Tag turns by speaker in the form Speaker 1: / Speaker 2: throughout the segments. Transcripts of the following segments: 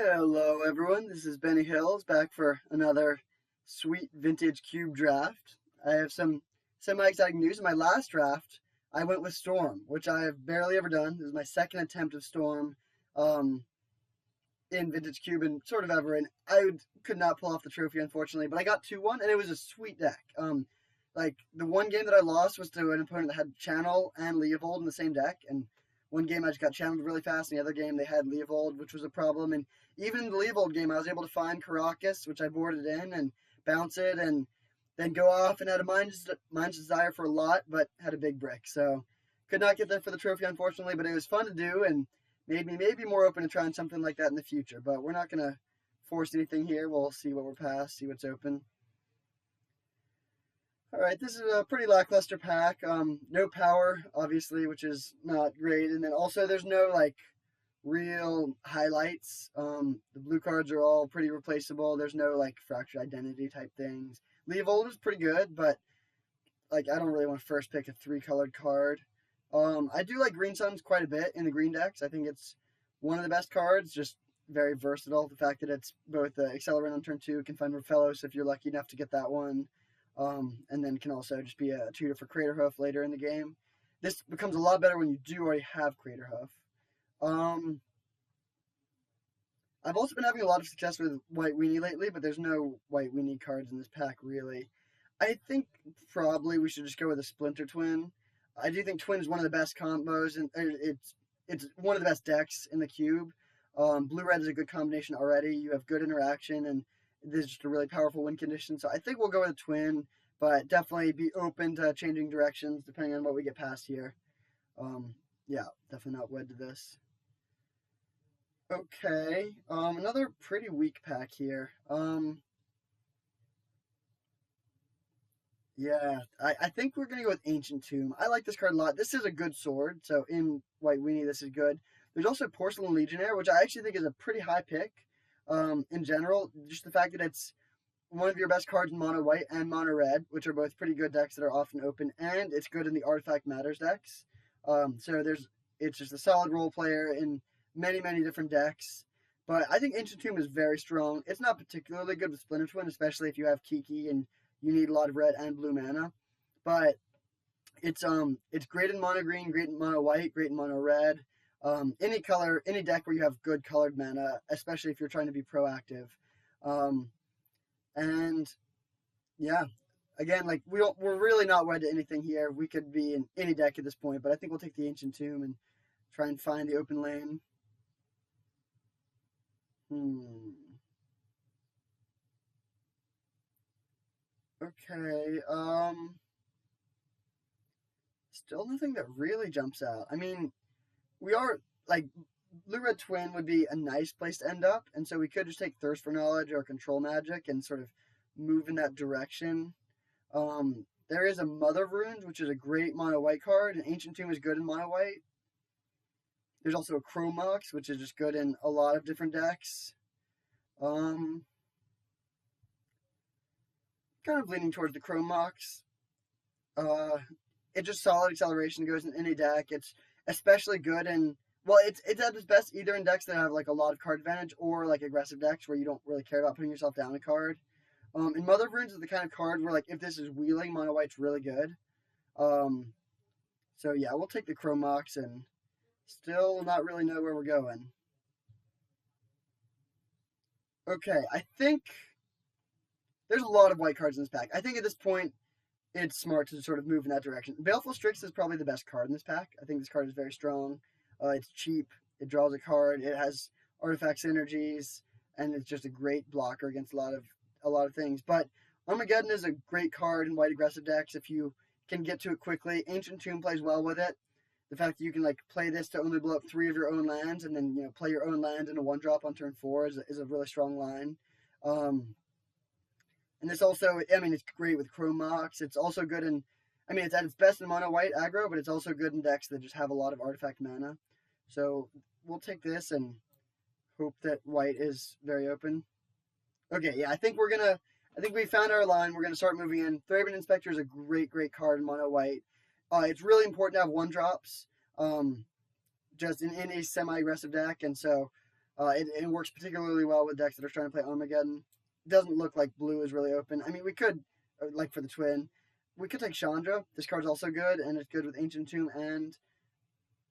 Speaker 1: Hello everyone, this is Benny Hills back for another sweet vintage cube draft. I have some semi-exciting news. In my last draft, I went with Storm, which I have barely ever done. This is my second attempt of Storm um, in vintage cube and sort of ever, and could not pull off the trophy unfortunately, but I got 2-1 and it was a sweet deck. Like the one game that I lost was to an opponent that had Channel and Leovold in the same deck, and one game I just got channeled really fast, and the other game they had Leovold, which was a problem. And even in the Leovold game, I was able to find Caracas, which I boarded in and bounce it, and then go off and had a Mind's Desire for a lot, but had a big brick. So could not get there for the trophy, unfortunately, but it was fun to do and made me maybe more open to trying something like that in the future. But we're not going to force anything here. We'll see what we're past, see what's open. All right, this is a pretty lackluster pack. No power, obviously, which is not great. And then also there's no, like, real highlights. The blue cards are all pretty replaceable. There's no, like, fractured identity type things. Leovold is pretty good, but, like, I don't really want to first pick a 3-colored card. I do like Green Suns quite a bit in the green decks. I think it's one of the best cards, just very versatile. The fact that it's both the Accelerant on turn 2, can find Rofellos if you're lucky enough to get that one. And then can also just be a tutor for Craterhoof later in the game. This becomes a lot better when you do already have Craterhoof. I've also been having a lot of success with White Weenie lately, but there's no White Weenie cards in this pack, really. I think probably we should just go with a Splinter Twin. I do think Twin is one of the best combos, and it's one of the best decks in the cube. Blue-red is a good combination already. You have good interaction, and this is just a really powerful win condition. So I think we'll go with a Twin, but definitely be open to changing directions depending on what we get past here. Yeah, definitely not wed to this. Okay, another pretty weak pack here. Yeah, I think we're going to go with Ancient Tomb. I like this card a lot. This is a good sword, so in White Weenie, this is good. There's also Porcelain Legionnaire, which I actually think is a pretty high pick in general. Just the fact that it's one of your best cards in Mono White and Mono Red, which are both pretty good decks that are often open, and it's good in the Artifact Matters decks. So it's just a solid role player in many, many different decks. But I think Ancient Tomb is very strong. It's not particularly good with Splinter Twin, especially if you have Kiki and you need a lot of red and blue mana. But it's great in mono green, great in mono white, great in mono red. Any color, any deck where you have good colored mana, especially if you're trying to be proactive. And yeah, again, like we're really not wed to anything here. We could be in any deck at this point, but I think we'll take the Ancient Tomb and try and find the open lane. Okay, still nothing that really jumps out. I mean, we are, like, Blue-Red Twin would be a nice place to end up, and so we could just take Thirst for Knowledge or Control Magic and sort of move in that direction. There is a Mother of Runes, which is a great mono white card, and Ancient Tomb is good in mono white. There's also a Chrome Mox, which is just good in a lot of different decks. Kind of leaning towards the Chrome Mox. It's just solid acceleration, goes in any deck. It's especially good in, well, it's at its best either in decks that have like a lot of card advantage or like aggressive decks where you don't really care about putting yourself down a card. And Mother of Runes is the kind of card where, like, if this is wheeling, mono white's really good. So yeah, we'll take the Chrome Mox and still not really know where we're going. Okay, I think there's a lot of white cards in this pack. I think at this point, it's smart to sort of move in that direction. Baleful Strix is probably the best card in this pack. I think this card is very strong. It's cheap. It draws a card. It has artifact synergies, and it's just a great blocker against a lot of things. But Armageddon is a great card in white aggressive decks if you can get to it quickly. Ancient Tomb plays well with it. The fact that you can, like, play this to only blow up 3 of your own lands and then, you know, play your own land in a 1-drop on turn 4 is a really strong line. And this also, I mean, it's great with Chrome Mox. It's also good in, I mean, it's at its best in mono white aggro, but it's also good in decks that just have a lot of artifact mana. So we'll take this and hope that white is very open. Okay, yeah, I think we found our line. We're gonna start moving in. Thraben Inspector is a great, great card in mono white. It's really important to have 1-drops, just in any semi-aggressive deck, and so It works particularly well with decks that are trying to play Armageddon. Doesn't look like blue is really open. I mean, we could, like for the twin, we could take Chandra. This card's also good, and it's good with Ancient Tomb, and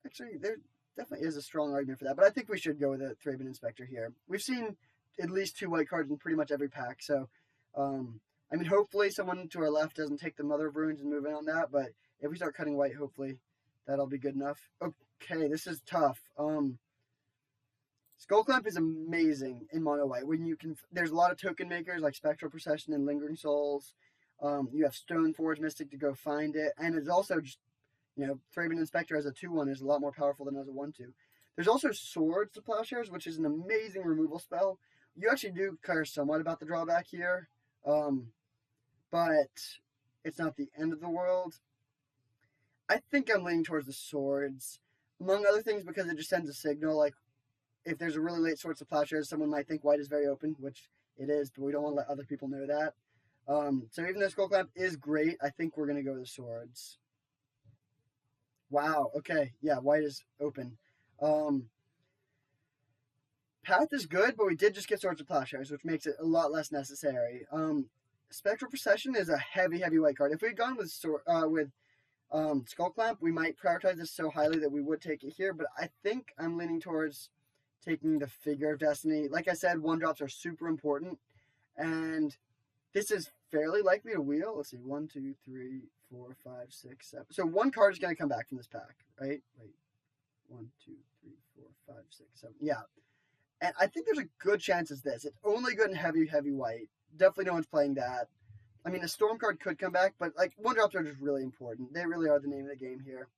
Speaker 1: actually, there definitely is a strong argument for that. But I think we should go with a Thraben Inspector here. We've seen at least 2 white cards in pretty much every pack, so I mean, hopefully someone to our left doesn't take the Mother of Runes and move in on that, but if we start cutting white, hopefully that'll be good enough. Okay, this is tough. Skullclamp is amazing in mono white. When you can, there's a lot of token makers like Spectral Procession and Lingering Souls. You have Stoneforge Mystic to go find it, and it's also just, Thraben Inspector as a 2/1 is a lot more powerful than as a 1/2. There's also Swords to Plowshares, which is an amazing removal spell. You actually do care somewhat about the drawback here, but it's not the end of the world. I think I'm leaning towards the Swords, among other things because it just sends a signal, like, if there's a really late Swords to Plowshares, someone might think white is very open, which it is, but we don't want to let other people know that. So even though Skullclamp is great, I think we're going to go with the Swords. Wow, okay, yeah, white is open. Path is good, but we did just get Swords to Plowshares, which makes it a lot less necessary. Spectral Procession is a heavy, heavy white card. If we had gone with Skullclamp, we might prioritize this so highly that we would take it here, but I think I'm leaning towards taking the Figure of Destiny. Like I said, 1-drops are super important, and this is fairly likely to wheel. Let's see, 1, 2, 3, 4, 5, 6, 7. So 1 card is going to come back from this pack, right? Wait, 1, 2, 3, 4, 5, 6, 7. Yeah, and I think there's a good chance it's this. It's only good in heavy, heavy white. Definitely no one's playing that. I mean, a Storm card could come back, but like 1-drops are just really important. They really are the name of the game here.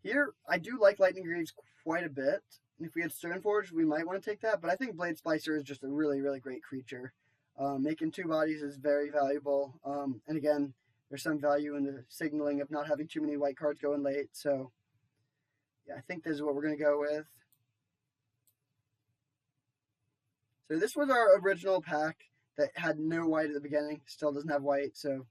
Speaker 1: Here, I do like Lightning Greaves quite a bit. And if we had Stoneforge, we might want to take that, but I think Blade Splicer is just a really, really great creature. Making 2 bodies is very valuable. And again, there's some value in the signaling of not having too many white cards going late. So, yeah, I think this is what we're going to go with. So this was our original pack that had no white at the beginning. Still doesn't have white, so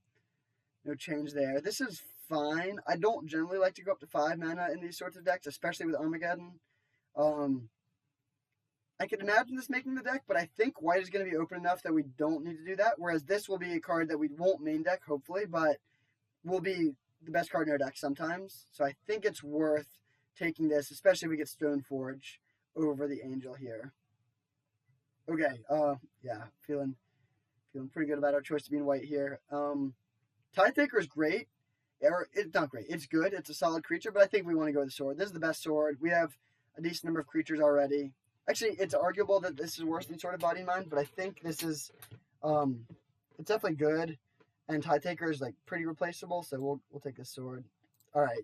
Speaker 1: no change there. This is fine. I don't generally like to go up to 5 mana in these sorts of decks, especially with Armageddon. I can imagine this making the deck, but I think white is going to be open enough that we don't need to do that, whereas this will be a card that we won't main deck, hopefully, but will be the best card in our deck sometimes. So I think it's worth taking this, especially if we get Stoneforge over the Angel here. Okay, yeah, feeling pretty good about our choice to be in white here. Tidetaker is great. Or it's not great. It's good. It's a solid creature, but I think we want to go with the sword. This is the best sword. We have a decent number of creatures already. Actually, it's arguable that this is worse than Sword of Body and Mind, but I think this is, it's definitely good. And Tidetaker is like pretty replaceable, so we'll take this sword. All right,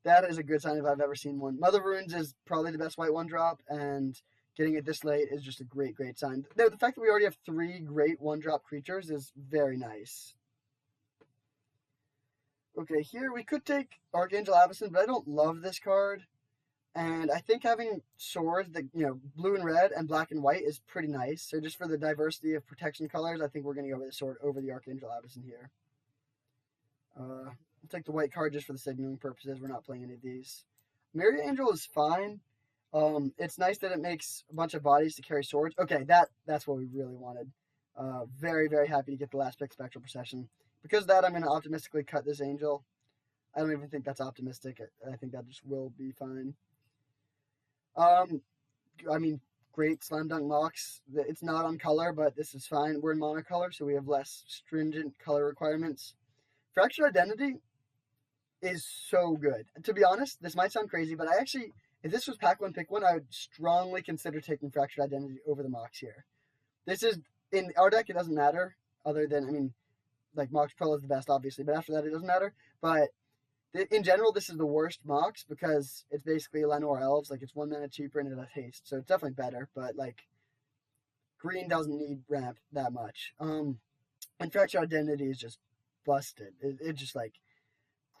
Speaker 1: that is a good sign if I've ever seen one. Mother of Runes is probably the best white 1-drop, and getting it this late is just a great, great sign. The fact that we already have 3 great 1-drop creatures is very nice. Okay, here we could take Archangel Avacyn, but I don't love this card. And I think having swords that, blue and red and black and white is pretty nice. So just for the diversity of protection colors, I think we're going to go with the sword over the Archangel Avacyn here. We'll take the white card just for the signaling purposes. We're not playing any of these. Myriad Angel is fine. It's nice that it makes a bunch of bodies to carry swords. Okay, that's what we really wanted. Very, very happy to get the last pick, Spectral Procession. Because of that, I'm going to optimistically cut this Angel. I don't even think that's optimistic. I think that just will be fine. I mean, great Slam Dunk Mox. It's not on color, but this is fine. We're in monocolor, so we have less stringent color requirements. Fractured Identity is so good. To be honest, this might sound crazy, but if this was pack 1, pick 1, I would strongly consider taking Fractured Identity over the Mox here. This is, in our deck, it doesn't matter, other than, like, Mox Pro is the best, obviously, but after that, it doesn't matter. But in general, this is the worst Mox because it's basically Llanowar Elves. Like, it's 1 mana cheaper and it has haste, so it's definitely better. But, like, green doesn't need ramp that much. And Fractured Identity is just busted. It's just, like,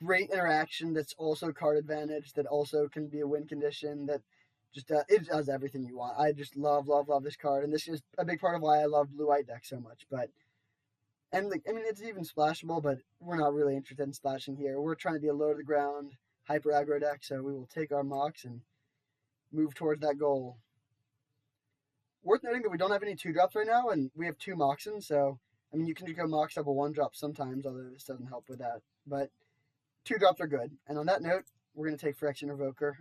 Speaker 1: great interaction that's also card advantage, that also can be a win condition, that just it does everything you want. I just love, love, love this card, and this is a big part of why I love blue-white deck so much. And it's even splashable, but we're not really interested in splashing here. We're trying to be a low to the ground, hyper aggro deck, so we will take our Mox and move towards that goal. Worth noting that we don't have any 2-drops right now, and we have 2 Moxens, so, I mean, you can go Mox double 1-drop sometimes, although this doesn't help with that. But 2-drops are good. And on that note, we're going to take Phyrexian Revoker.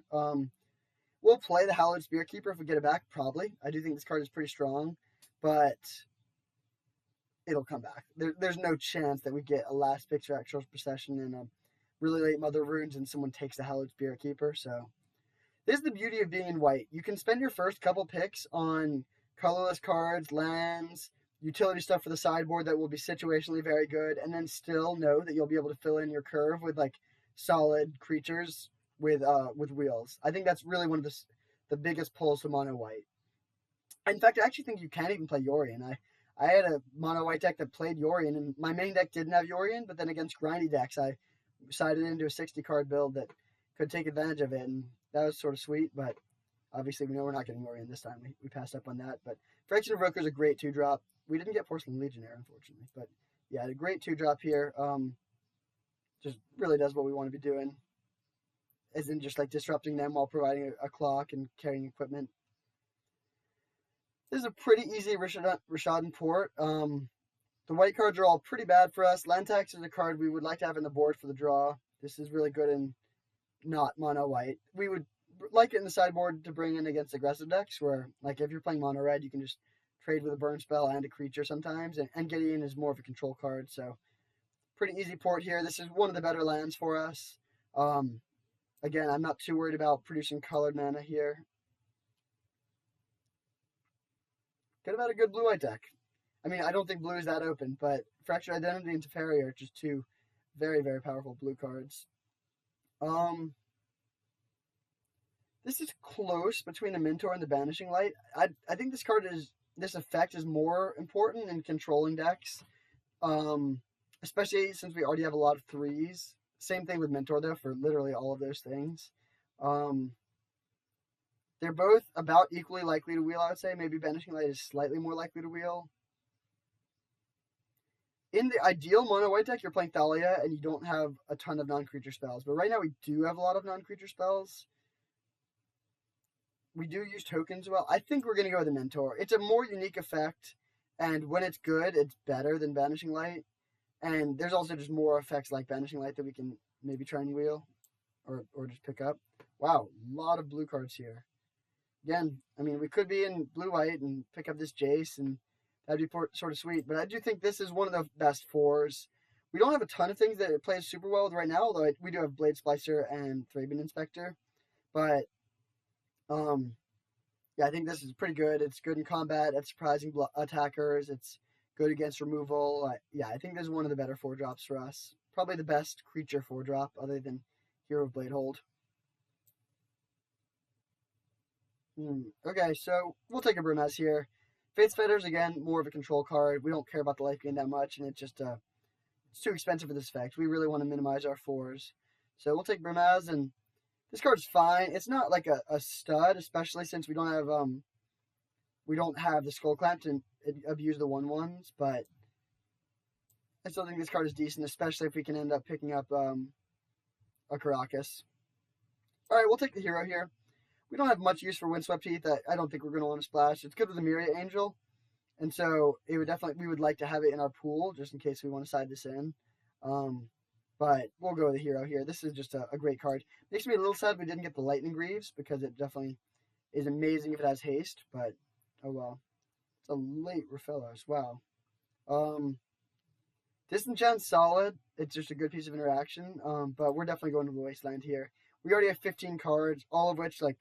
Speaker 1: We'll play the Hallowed Spearkeeper if we get it back, probably. I do think this card is pretty strong, but it'll come back. There's no chance that we get a last picture actual procession in a really late Mother of Runes and someone takes the Hallowed Spearkeeper. So this is the beauty of being in white. You can spend your first couple picks on colorless cards, lands, utility stuff for the sideboard that will be situationally very good, and then still know that you'll be able to fill in your curve with like solid creatures with wheels. I think that's really one of the biggest pulls to mono white. In fact, I actually think you can even play Yorion. I had a mono white deck that played Yorion, and my main deck didn't have Yorion, but then against grindy decks, I sided into a 60 card build that could take advantage of it, and that was sort of sweet. But obviously, we know we're not getting Yorion this time. We passed up on that. But Phyrexian Revoker is a great 2-drop. We didn't get Porcelain Legionnaire, unfortunately, but yeah, a great 2-drop here. Just really does what we want to be doing, as in just like disrupting them while providing a clock and carrying equipment. This is a pretty easy Rishadan Port. The white cards are all pretty bad for us. Land Tax is a card we would like to have in the board for the draw. This is really good in not mono white. We would like it in the sideboard to bring in against aggressive decks where, like, if you're playing mono red, you can just trade with a burn spell and a creature sometimes. And Gideon is more of a control card, so pretty easy port here. This is one of the better lands for us. Again, I'm not too worried about producing colored mana here. Could have had a good blue-white deck. I mean, I don't think blue is that open, but Fractured Identity and Teferi are just 2 very, very powerful blue cards. This is close between the Mentor and the Banishing Light. I think this effect is more important in controlling decks, especially since we already have a lot of 3s. Same thing with Mentor, though, for literally all of those things. They're both about equally likely to wheel, I would say. Maybe Banishing Light is slightly more likely to wheel. In the ideal mono white deck, you're playing Thalia, and you don't have a ton of non-creature spells. But right now, we do have a lot of non-creature spells. We do use tokens well. I think we're going to go with the Mentor. It's a more unique effect, and when it's good, it's better than Banishing Light. And there's also just more effects like Banishing Light that we can maybe try and wheel or just pick up. Wow, a lot of blue cards here. Again, I mean, we could be in blue-white and pick up this Jace, and that'd be sort of sweet. But I do think this is one of the best 4s. We don't have a ton of things that it plays super well with right now, although we do have Blade Splicer and Thraben Inspector. But, yeah, I think this is pretty good. It's good in combat. It's surprising attackers. It's good against removal. Yeah, I think this is one of the better 4-drops for us. Probably the best creature 4-drop other than Hero of Bladehold. Okay, so we'll take a Brimaz here. Faith's Fetters, again, more of a control card. We don't care about the life gain that much, and it's just it's too expensive for this effect. We really want to minimize our 4s. So we'll take Brimaz, and this card's fine. It's not like a stud, especially since we don't have the Skull Clamp to abuse the 1/1s, but I still think this card is decent, especially if we can end up picking up a Karakas. Alright, we'll take the hero here. We don't have much use for Windswept Heath. I don't think we're going to want to splash. It's good with the Myriad Angel, and so we would like to have it in our pool just in case we want to side this in. But we'll go with the hero here. This is just a great card. Makes me a little sad we didn't get the Lightning Greaves because it definitely is amazing if it has haste, but oh well. It's a late Raphellos. Wow. Disenchant's solid. It's just a good piece of interaction, but we're definitely going to the Wasteland here. We already have 15 cards, all of which, like,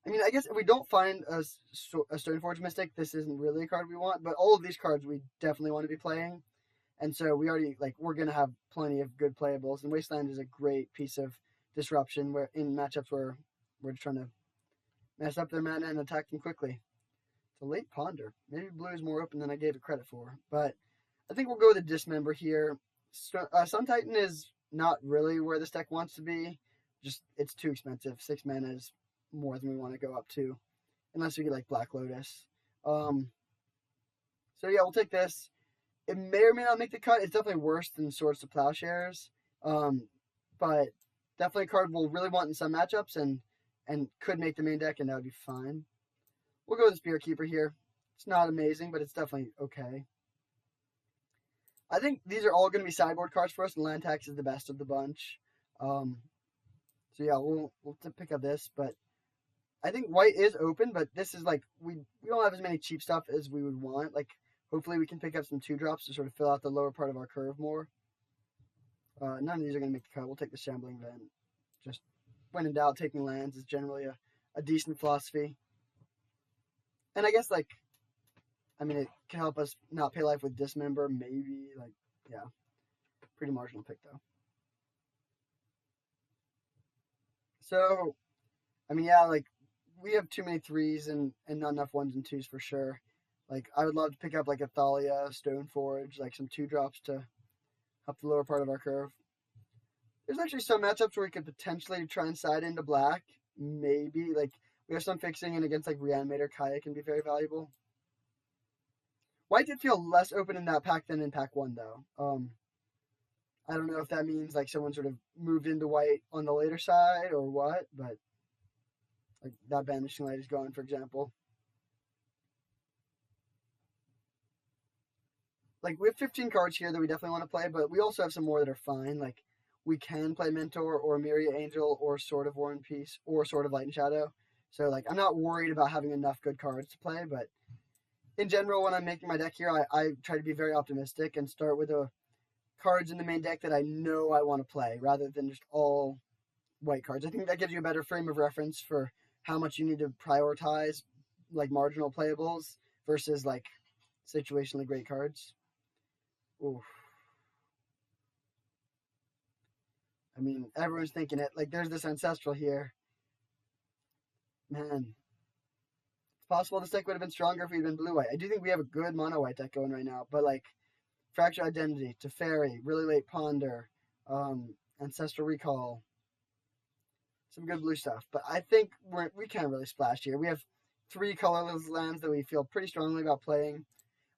Speaker 1: I mean, I guess if we don't find a Stoneforge Mystic, this isn't really a card we want, but all of these cards we definitely want to be playing. And so we're going to have plenty of good playables, and Wasteland is a great piece of disruption where in matchups where we're just trying to mess up their mana and attack them quickly. It's a late Ponder. Maybe blue is more open than I gave it credit for, but I think we'll go with a Dismember here. Sun Titan is not really where this deck wants to be. Just, it's too expensive. 6 mana is more than we want to go up to, unless we get like Black Lotus. So yeah, we'll take this. It may or may not make the cut. It's definitely worse than Swords to Plowshares, but definitely a card we'll really want in some matchups, and and could make the main deck, and that would be fine. We'll go with the Spirit Keeper here. It's not amazing, but it's definitely okay. I think these are all going to be sideboard cards for us, and Land Tax is the best of the bunch. So yeah, we'll pick up this, but I think white is open, but this is like, we don't have as many cheap stuff as we would want. Like, hopefully we can pick up some 2-drops to sort of fill out the lower part of our curve more. None of these are going to make the cut. We'll take the Shambling Vent. Just when in doubt, taking lands is generally a decent philosophy. And I guess, like, I mean, it can help us not pay life with Dismember, maybe. Like, yeah. Pretty marginal pick, though. So, I mean, yeah, like, we have too many 3s and not enough 1s and 2s for sure. Like, I would love to pick up, like, a Thalia, Stoneforge, like, some 2-drops to help the lower part of our curve. There's actually some matchups where we could potentially try and side into black. Maybe. Like, we have some fixing, and against, like, Reanimator, Kaya can be very valuable. White did feel less open in that pack than in pack 1, though. I don't know if that means, like, someone sort of moved into white on the later side or what, but, like, that Banishing Light is gone, for example. Like, we have 15 cards here that we definitely want to play, but we also have some more that are fine. Like, we can play Mentor or Myria Angel or Sword of War and Peace or Sword of Light and Shadow. So, like, I'm not worried about having enough good cards to play, but in general, when I'm making my deck here, I try to be very optimistic and start with the cards in the main deck that I know I want to play, rather than just all white cards. I think that gives you a better frame of reference for how much you need to prioritize, like, marginal playables versus, like, situationally great cards. Oof. I mean, everyone's thinking it. Like, there's this Ancestral here. Man. It's possible this deck would have been stronger if we'd been blue-white. I do think we have a good mono-white deck going right now, but, like, Fractured Identity, Teferi, Really Late Ponder, Ancestral Recall. Some good blue stuff. But I think we can't really splash here. We have 3 colorless lands that we feel pretty strongly about playing.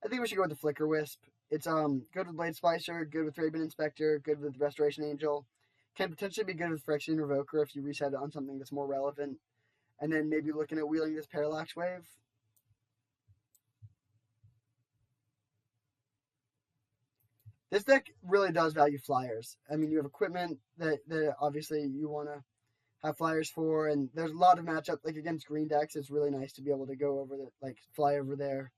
Speaker 1: I think we should go with the Flicker Wisp. It's good with Blade Splicer, good with Raven Inspector, good with Restoration Angel. Can potentially be good with Phyrexian Revoker if you reset it on something that's more relevant. And then maybe looking at wheeling this Parallax Wave. This deck really does value flyers. I mean, you have equipment that obviously you want to have flyers for, and there's a lot of matchup, like against green decks. It's really nice to be able to go over the, like, fly over their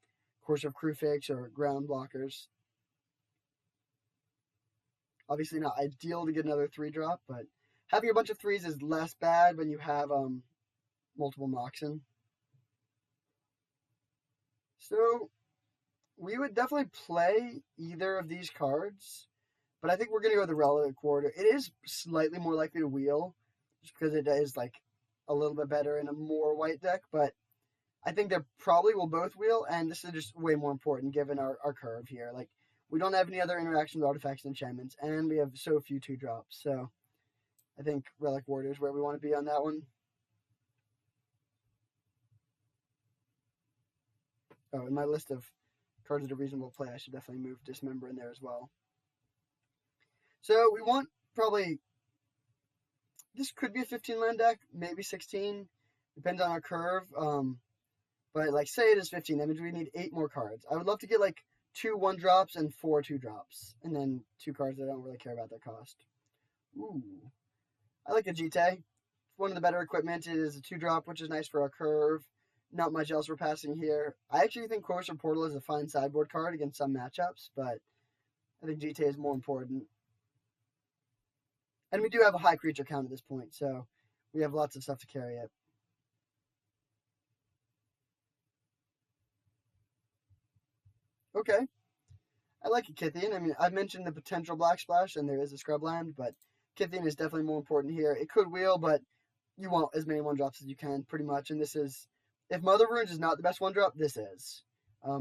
Speaker 1: Course of Kruphix or ground blockers. Obviously not ideal to get another 3-drop, but having a bunch of 3s is less bad when you have multiple Moxen. So we would definitely play either of these cards, but I think we're going to go with the Relic Warder. It is slightly more likely to wheel, just because it is, like, a little bit better in a more white deck, but I think they probably will both wheel, and this is just way more important given our curve here. Like, we don't have any other interactions with artifacts and enchantments, and we have so few 2-drops, so I think Relic Warder is where we want to be on that one. Oh, in my list of cards that are reasonable play, I should definitely move Dismember in there as well. So we want probably, this could be a 15 land deck, maybe 16, depends on our curve. But, like, say it is 15, that means we need 8 more cards. I would love to get, like, 2 1-drops and 4 2-drops, and then 2 cards that I don't really care about their cost. Ooh. I like a Jite. It's one of the better equipment. It is a 2-drop, which is nice for our curve. Not much else we're passing here. I actually think Courser Portal is a fine sideboard card against some matchups, but I think Jite is more important. And we do have a high creature count at this point, so we have lots of stuff to carry it. Okay. I like a Kythian. I mean, I've mentioned the potential Black Splash, and there is a Scrubland, but Kythian is definitely more important here. It could wheel, but you want as many 1-drops as you can, pretty much. And this is, if Mother Runes is not the best 1-drop, this is.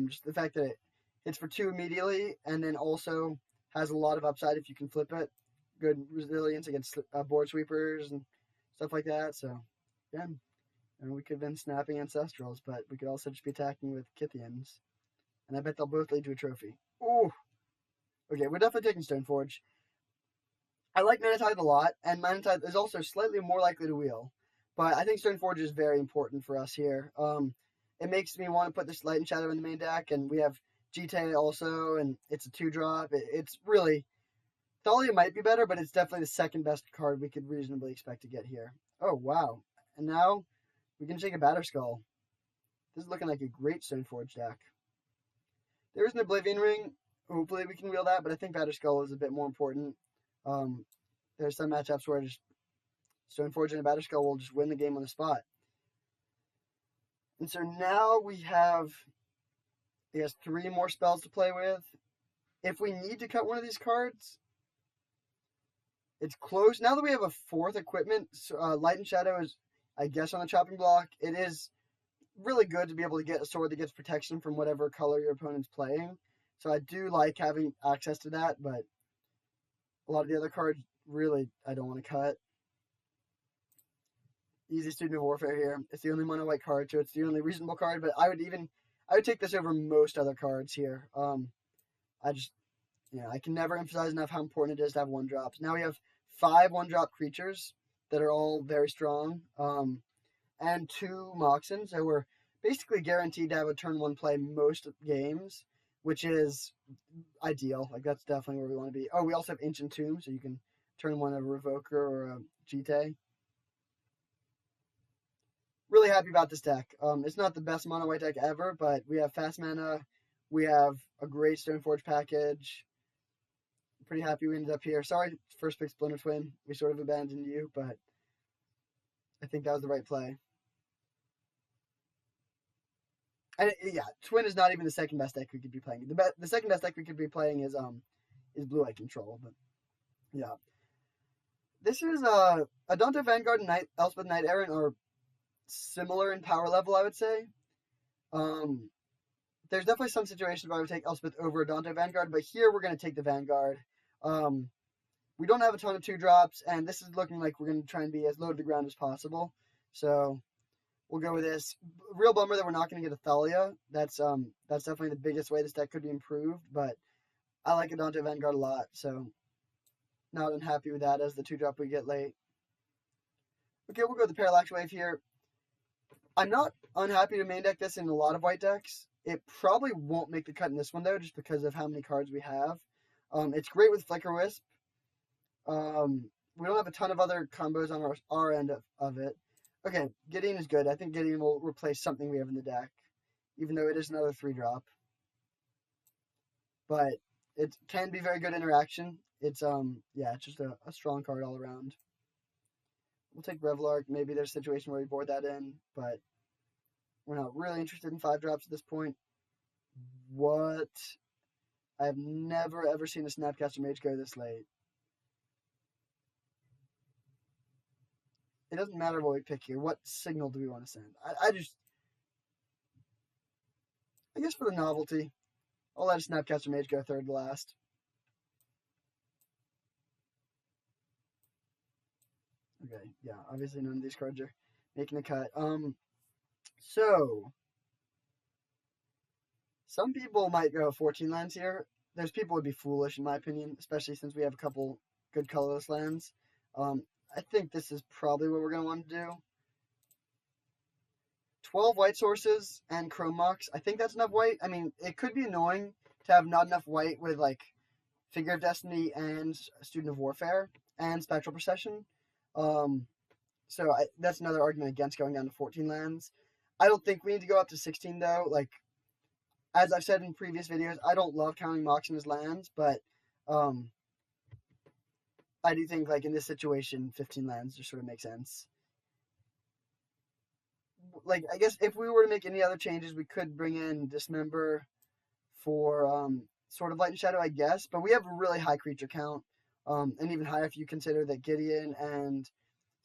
Speaker 1: Just the fact that it hits for 2 immediately, and then also has a lot of upside if you can flip it. Good resilience against board sweepers and stuff like that. So, yeah. And we could have been snapping Ancestrals, but we could also just be attacking with Kythians. And I bet they'll both lead to a trophy. Ooh. Okay, we're definitely taking Stoneforge. I like Mana Tithe a lot, and Mana Tithe is also slightly more likely to wheel. But I think Stoneforge is very important for us here. It makes me want to put this Light and Shadow in the main deck, and we have Jite also, and it's a 2-drop. It's really Thalia might be better, but it's definitely the second best card we could reasonably expect to get here. Oh wow! And now we can take a Batterskull. This is looking like a great Stoneforge deck. There is an Oblivion Ring. Hopefully we can wheel that, but I think Batterskull is a bit more important. There's some matchups where just Stoneforge and a Batterskull will just win the game on the spot. And so now we have, I guess, 3 more spells to play with. If we need to cut one of these cards, it's close. Now that we have a 4th equipment, Light and Shadow is, I guess, on the chopping block. It is really good to be able to get a sword that gets protection from whatever color your opponent's playing. So I do like having access to that, but a lot of the other cards, really, I don't want to cut. Easy Student of Warfare here. It's the only mono white card, so it's the only reasonable card, but I would take this over most other cards here. I can never emphasize enough how important it is to have 1-drops. Now we have 5 1-drop creatures that are all very strong, and 2 Moxen, so we're basically guaranteed to have a turn 1 play most games, which is ideal. Like, that's definitely where we want to be. Oh, we also have Ancient Tomb, so you can turn 1 a Revoker or a Jite. Really happy about this deck. It's not the best mono white deck ever, but we have fast mana. We have a great Stoneforge package. Pretty happy we ended up here. Sorry, first pick Splinter Twin. We sort of abandoned you, but I think that was the right play. And Twin is not even the second best deck we could be playing. The second best deck we could be playing is Blue Eye Control. But yeah, this is Adonto Vanguard and Elspeth Knight Errant are similar in power level, I would say. There's definitely some situations where I would take Elspeth over Adonto Vanguard, but here we're going to take the Vanguard. We don't have a ton of 2-drops, and this is looking like we're going to try and be as low to the ground as possible. So we'll go with this. Real bummer that we're not going to get a Thalia. That's definitely the biggest way this deck could be improved, but I like Adonto Vanguard a lot, so not unhappy with that as the 2-drop we get late. Okay, we'll go with the Parallax Wave here. I'm not unhappy to main deck this in a lot of white decks. It probably won't make the cut in this one, though, just because of how many cards we have. It's great with Flicker Wisp. We don't have a ton of other combos on our end of it. Okay, Gideon is good. I think Gideon will replace something we have in the deck, even though it is another 3-drop. But it can be very good interaction. It's just a strong card all around. We'll take Revelark. Maybe there's a situation where we board that in, but we're not really interested in 5-drops at this point. What? I've never ever seen a Snapcaster Mage go this late. It doesn't matter what we pick here. What signal do we want to send? I guess for the novelty, I'll let a Snapcaster Mage go third to last. Okay, yeah, obviously none of these cards are making a cut. So some people might go 14 lands here. Those people would be foolish, in my opinion, especially since we have a couple good colorless lands. I think this is probably what we're going to want to do. 12 white sources and Chrome Mox. I think that's enough white. I mean, it could be annoying to have not enough white with, like, Figure of Destiny and Student of Warfare and Spectral Procession. So that's another argument against going down to 14 lands. I don't think we need to go up to 16, though. Like, as I've said in previous videos, I don't love counting Moxen as lands, but I do think, like, in this situation, 15 lands just sort of makes sense. Like, I guess if we were to make any other changes, we could bring in Dismember for Sword of Light and Shadow, I guess. But we have a really high creature count, and even higher if you consider that Gideon and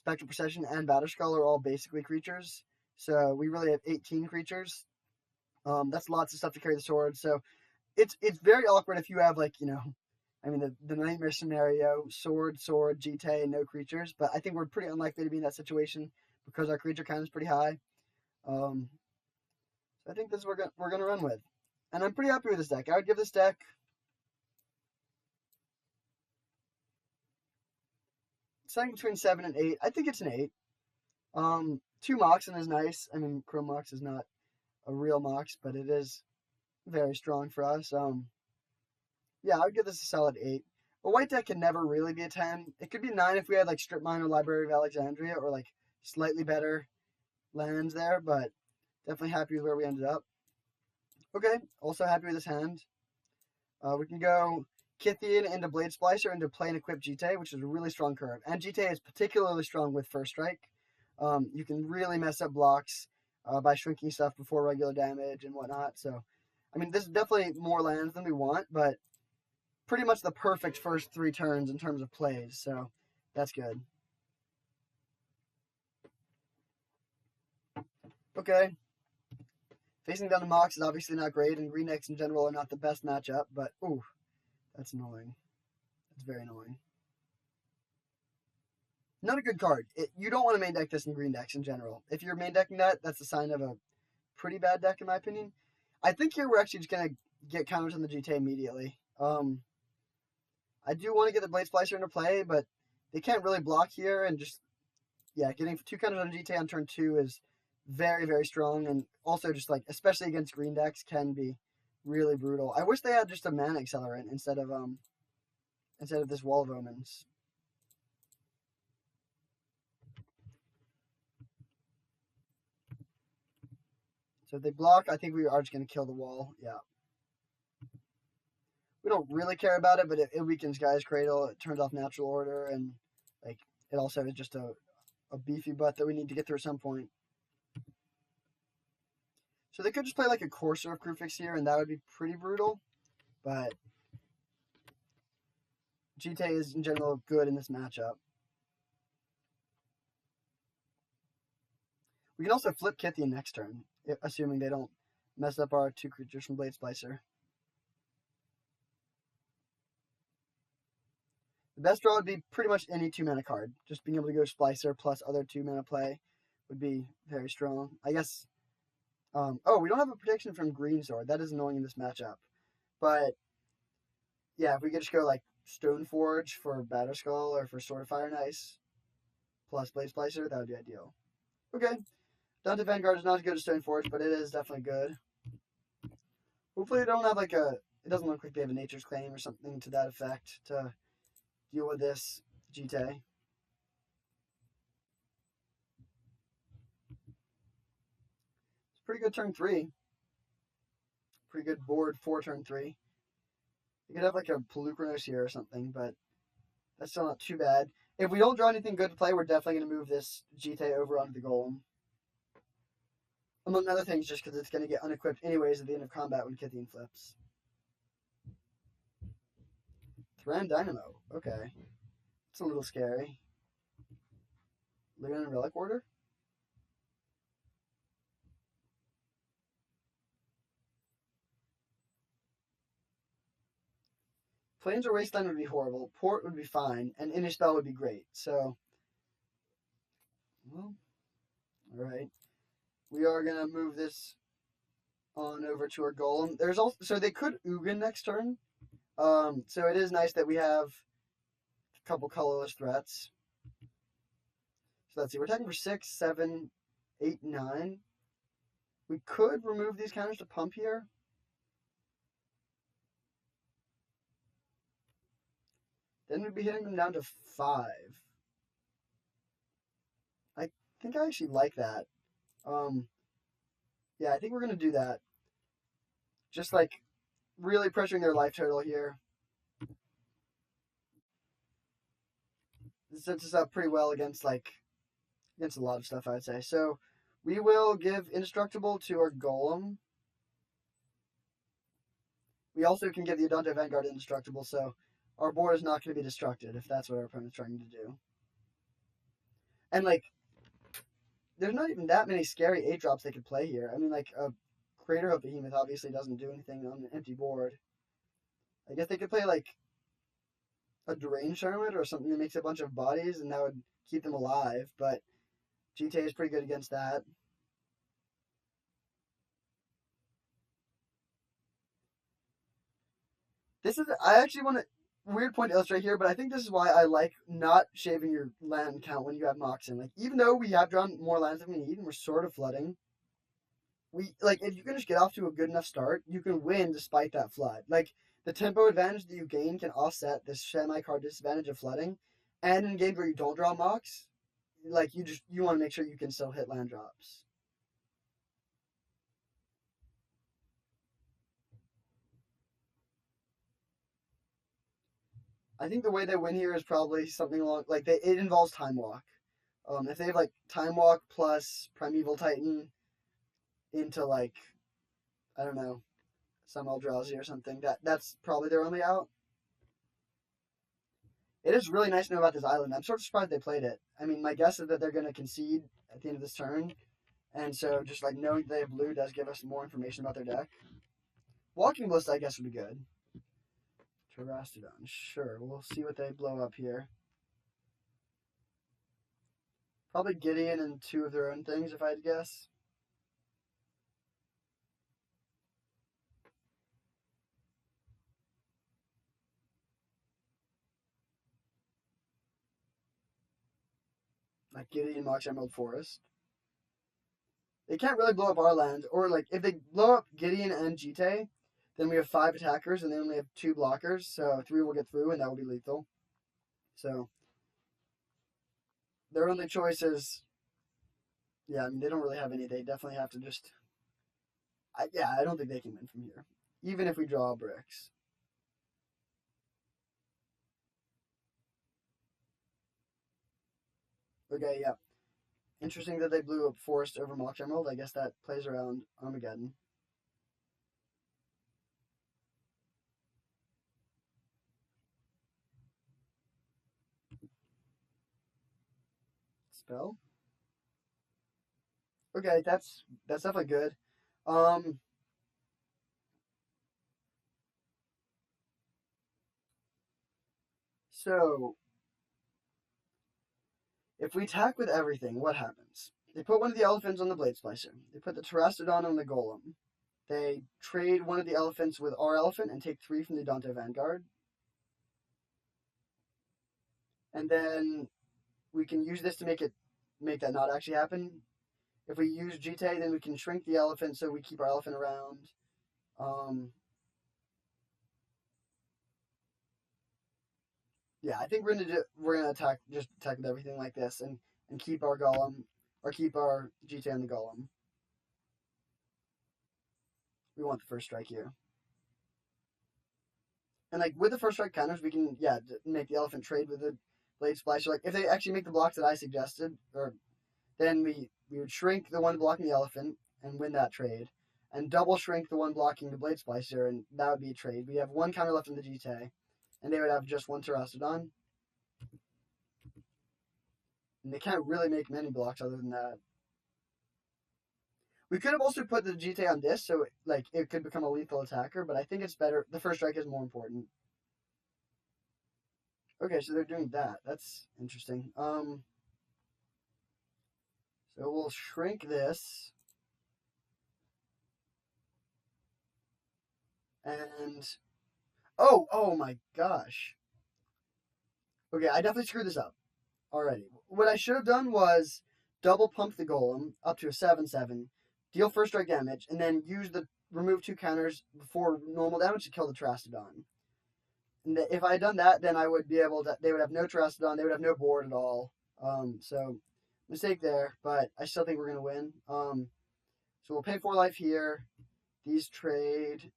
Speaker 1: Spectral Procession and Batterskull are all basically creatures. So we really have 18 creatures. That's lots of stuff to carry the sword. So it's very awkward if you have, like, I mean, the nightmare scenario, sword, Jite, and no creatures. But I think we're pretty unlikely to be in that situation because our creature count is pretty high. So I think this is what we're gonna run with, and I'm pretty happy with this deck. I would give this deck something between 7 and 8. I think it's an 8. Two Moxen is nice. I mean, Chrome Mox is not a real Mox, but it is very strong for us. Yeah, I would give this a solid 8. A white deck can never really be a 10. It could be 9 if we had like Strip Mine or Library of Alexandria or like slightly better lands there, but definitely happy with where we ended up. Okay, also happy with this hand. We can go Kythian into Blade Splicer into play and equip Jitte, which is a really strong card. And Jitte is particularly strong with First Strike. You can really mess up blocks by shrinking stuff before regular damage and whatnot. So, I mean, this is definitely more lands than we want, but pretty much the perfect first 3 turns in terms of plays. So, that's good. Okay. Facing down the Mox is obviously not great, and green decks in general are not the best matchup, but ooh, that's annoying. That's very annoying. Not a good card. You don't want to main deck this in green decks in general. If you're main decking that, that's a sign of a pretty bad deck in my opinion. I think here we're actually just going to get counters on the GT immediately. I do want to get the Blade Splicer into play, but they can't really block here, and just, yeah, getting 2 counters on GT on turn 2 is very, very strong, and also just like, especially against green decks, can be really brutal. I wish they had just a mana accelerant instead of this Wall of Omens. So if they block, I think we are just going to kill the wall. Yeah. We don't really care about it, but it weakens Gaia's Cradle. It turns off Natural Order, and like it also is just a beefy butt that we need to get through at some point. So they could just play like a Courser of Kruphix here, and that would be pretty brutal. But Jitte is in general good in this matchup. We can also flip Kythian next turn, assuming they don't mess up our 2 creatures from Blade Splicer. The best draw would be pretty much any 2 mana card. Just being able to go Splicer plus other 2 mana play would be very strong. I guess. Oh, we don't have a protection from Greensword. That is annoying in this matchup. But yeah, if we could just go like Stoneforge for Batterskull or for Sword of Fire and Ice plus Blade Splicer, that would be ideal. Okay. Dante Vanguard is not as good as Stoneforge, but it is definitely good. Hopefully they don't have like a... It doesn't look like they have a Nature's Claim or something to that effect to deal with this Jitte. It's pretty good turn 3. Pretty good board for turn 3. You could have like a Polukranos here or something, but that's still not too bad. If we don't draw anything good to play, we're definitely going to move this Jitte over onto the Golem. Among other things, just because it's going to get unequipped anyways at the end of combat when Kythian flips. Thran Dynamo. Okay. It's a little scary. Leon and Relic Order? Plains or Wasteland would be horrible. Port would be fine. And Innispell would be great. So, well, alright. We are going to move this on over to our Golem. There's also, so they could Ugin next turn. So it is nice that we have a couple colorless threats. So let's see. We're attacking for 6, 7, 8, 9. We could remove these counters to pump here. Then we'd be hitting them down to 5. I think I actually like that. Yeah, I think we're going to do that. Just like really pressuring their life total here. This sets us up pretty well against a lot of stuff, I'd say. So we will give Indestructible to our Golem. We also can give the Adante Vanguard Indestructible, so our board is not going to be destructed if that's what our opponent's trying to do. And like, there's not even that many scary 8-drops they could play here. I mean, like, a Craterhoof Behemoth obviously doesn't do anything on an empty board. I guess they could play, like, a Deranged Hermit or something that makes a bunch of bodies, and that would keep them alive, but Jitte is pretty good against that. This is... I actually want to... weird point to illustrate here, but I think this is why I like not shaving your land count when you have Mox in. Like, even though we have drawn more lands than we need and we're sort of flooding, we like if you can just get off to a good enough start, you can win despite that flood. Like the tempo advantage that you gain can offset this semi-card disadvantage of flooding, and in games where you don't draw Mox, like you want to make sure you can still hit land drops. I think the way they win here is probably something along like it involves Time Walk. If they have like Time Walk plus Primeval Titan into like I don't know some Eldrazi or something, that's probably their only out. It is really nice to know about this island. I'm sort of surprised they played it. I mean, my guess is that they're going to concede at the end of this turn, and so just like knowing they have blue does give us more information about their deck. Walking Ballista, I guess, would be good. Terastodon, sure. We'll see what they blow up here. Probably Gideon and two of their own things, if I had to guess. Like Gideon, Mox Emerald Forest. They can't really blow up our land, or like if they blow up Gideon and Jite, then we have 5 attackers and they only have 2 blockers, so 3 will get through and that will be lethal. So their only choice is, yeah, I mean, they don't really have any. They definitely have to just, I don't think they can win from here, even if we draw bricks. Okay, yeah. Interesting that they blew up Forest over Mox Emerald. I guess that plays around Armageddon. Spell? Okay, that's definitely good. Um, so if we attack with everything, what happens? They put one of the elephants on the Blade Splicer. They put the Terastodon on the Golem. They trade one of the elephants with our elephant and take 3 from the Dante Vanguard. And then we can use this to make that not actually happen. If we use Jite, then we can shrink the elephant so we keep our elephant around. Yeah, I think we're gonna attack with everything like this and keep our golem or keep our Jite on the golem. We want the first strike here. And like with the first strike counters, we can make the elephant trade with the Blade Splicer. Like if they actually make the blocks that I suggested, or then we would shrink the one blocking the elephant and win that trade, and double shrink the one blocking the Blade Splicer, and that would be a trade. We have 1 counter left in the Jite, and they would have just 1 Terastodon. And they can't really make many blocks other than that. We could have also put the Jite on this, so like it could become a lethal attacker, but I think it's better. The first strike is more important. Okay, so they're doing that. That's interesting. So we'll shrink this. And oh my gosh. Okay, I definitely screwed this up already. What I should have done was double pump the golem up to a 7/7, deal first strike damage, and then use the remove 2 counters before normal damage to kill the Terastodon. And if I had done that, then I would be able to. They would have no Terastodon. They would have no board at all. So mistake there, but I still think we're gonna win. So we'll pay 4 life here. These trade.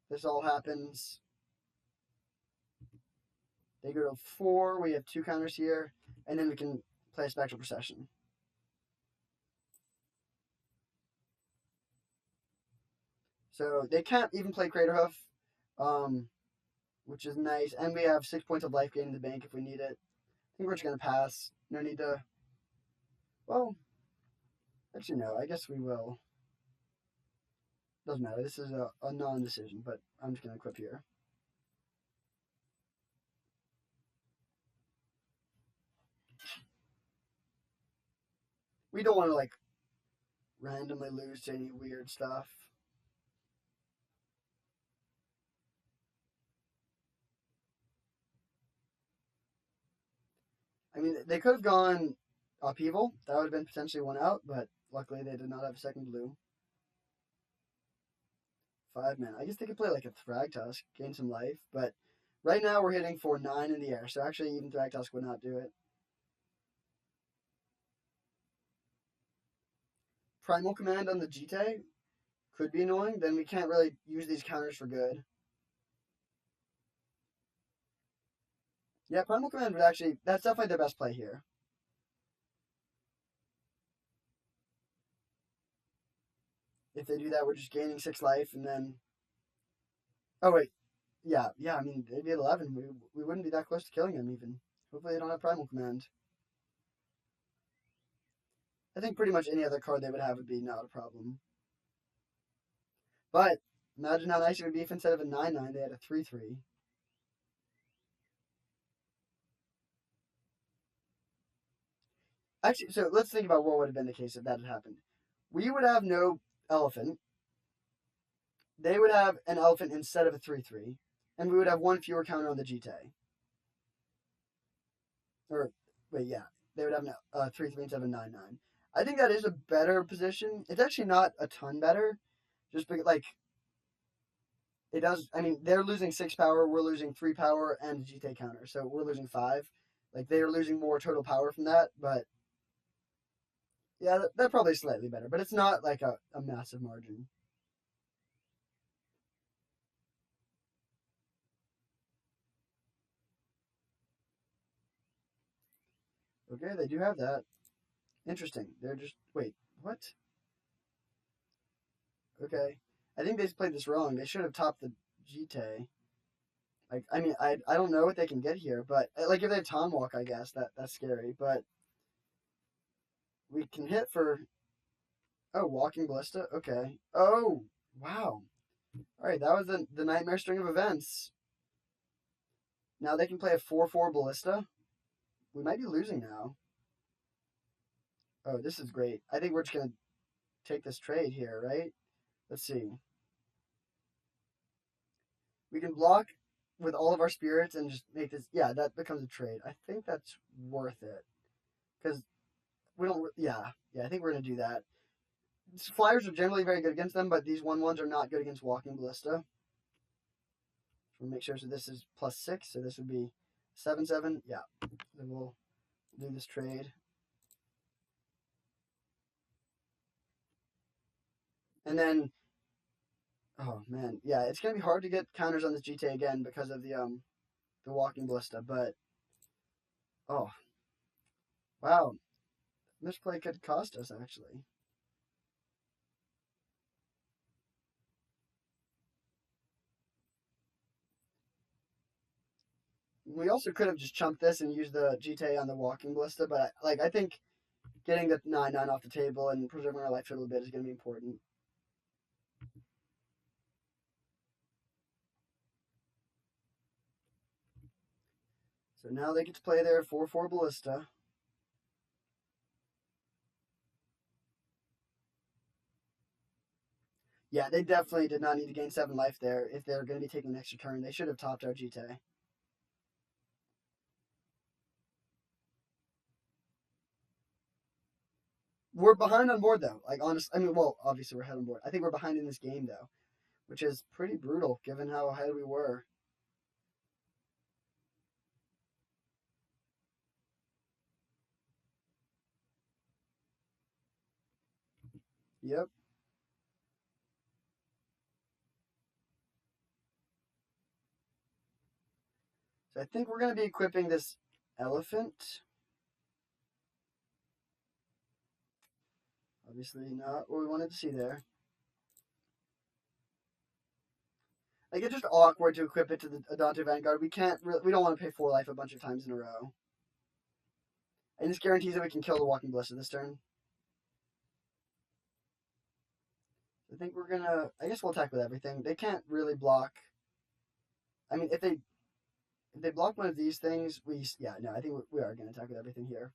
Speaker 1: This all happens. They go to 4. We have 2 counters here, and then we can play a Spectral Procession. So they can't even play Craterhoof, which is nice. And we have 6 points of life gain in the bank if we need it. I think we're just going to pass. No need to... Well, actually, no. I guess we will. Doesn't matter. This is a non-decision, but I'm just going to equip here. We don't want to, like, randomly lose to any weird stuff. I mean, they could have gone Upheaval. That would have been potentially one out, but luckily they did not have a second blue. 5 mana. I guess they could play like a Thragtusk, gain some life, but right now we're hitting for 9 in the air, so actually even Thragtusk would not do it. Primal Command on the Jitte could be annoying, then we can't really use these counters for good. Yeah, Primal Command would actually, that's definitely their best play here. If they do that, we're just gaining 6 life, and then... Oh, wait. Yeah, I mean, they'd be at 11. We wouldn't be that close to killing them, even. Hopefully they don't have Primal Command. I think pretty much any other card they would have would be not a problem. But, imagine how nice it would be if instead of a 9/9, they had a 3/3. Actually, so let's think about what would have been the case if that had happened. We would have no elephant. They would have an elephant instead of a 3/3. And we would have one fewer counter on the Jitte. Or, wait, yeah. They would have a 3/3 instead of a 9/9. I think that is a better position. It's actually not a ton better. Just because, like, it does. I mean, they're losing 6 power, we're losing 3 power, and a Jitte counter. So we're losing 5. Like, they are losing more total power from that, but yeah, they're probably slightly better, but it's not like a massive margin. Okay, they do have that. Interesting. They're just wait, what? Okay, I think they played this wrong. They should have topped the Jitte. Like, I mean, I don't know what they can get here, but like if they have Tom Walk, I guess that's scary. But we can hit for Walking Ballista. Okay. Oh wow. All right, that was the nightmare string of events. Now they can play a 4/4 Ballista. We might be losing now. Oh, this is great. I think we're just gonna take this trade here, right? Let's see. We can block with all of our spirits and just make this. Yeah, that becomes a trade. I think that's worth it because we don't. Yeah, I think we're gonna do that. Flyers are generally very good against them, but these 1/1s are not good against Walking Ballista. We'll make sure. So this is +6. So this would be 7/7. Yeah. Then we'll do this trade. And then, oh man, yeah, it's gonna be hard to get counters on this Jitte again because of the Walking Ballista. But oh, wow, misplay could cost us actually. We also could have just chunked this and used the Jitte on the Walking Ballista, but I think getting the 9/9 off the table and preserving our life a little bit is going to be important. So now they get to play their 4/4 Ballista. Yeah, they definitely did not need to gain 7 life there if they're going to be taking an extra turn. They should have topped our Jitte. We're behind on board though. Like honestly, I mean, well, obviously we're ahead on board. I think we're behind in this game though, which is pretty brutal given how ahead we were. Yep. So I think we're going to be equipping this elephant. Obviously not what we wanted to see there. Like it's just awkward to equip it to the Adante Vanguard. We don't want to pay 4 life a bunch of times in a row. And this guarantees that we can kill the Walking Ballista this turn. I think we're gonna. I guess we'll attack with everything. They can't really block. I mean, if they block one of these things, I think we are gonna attack with everything here.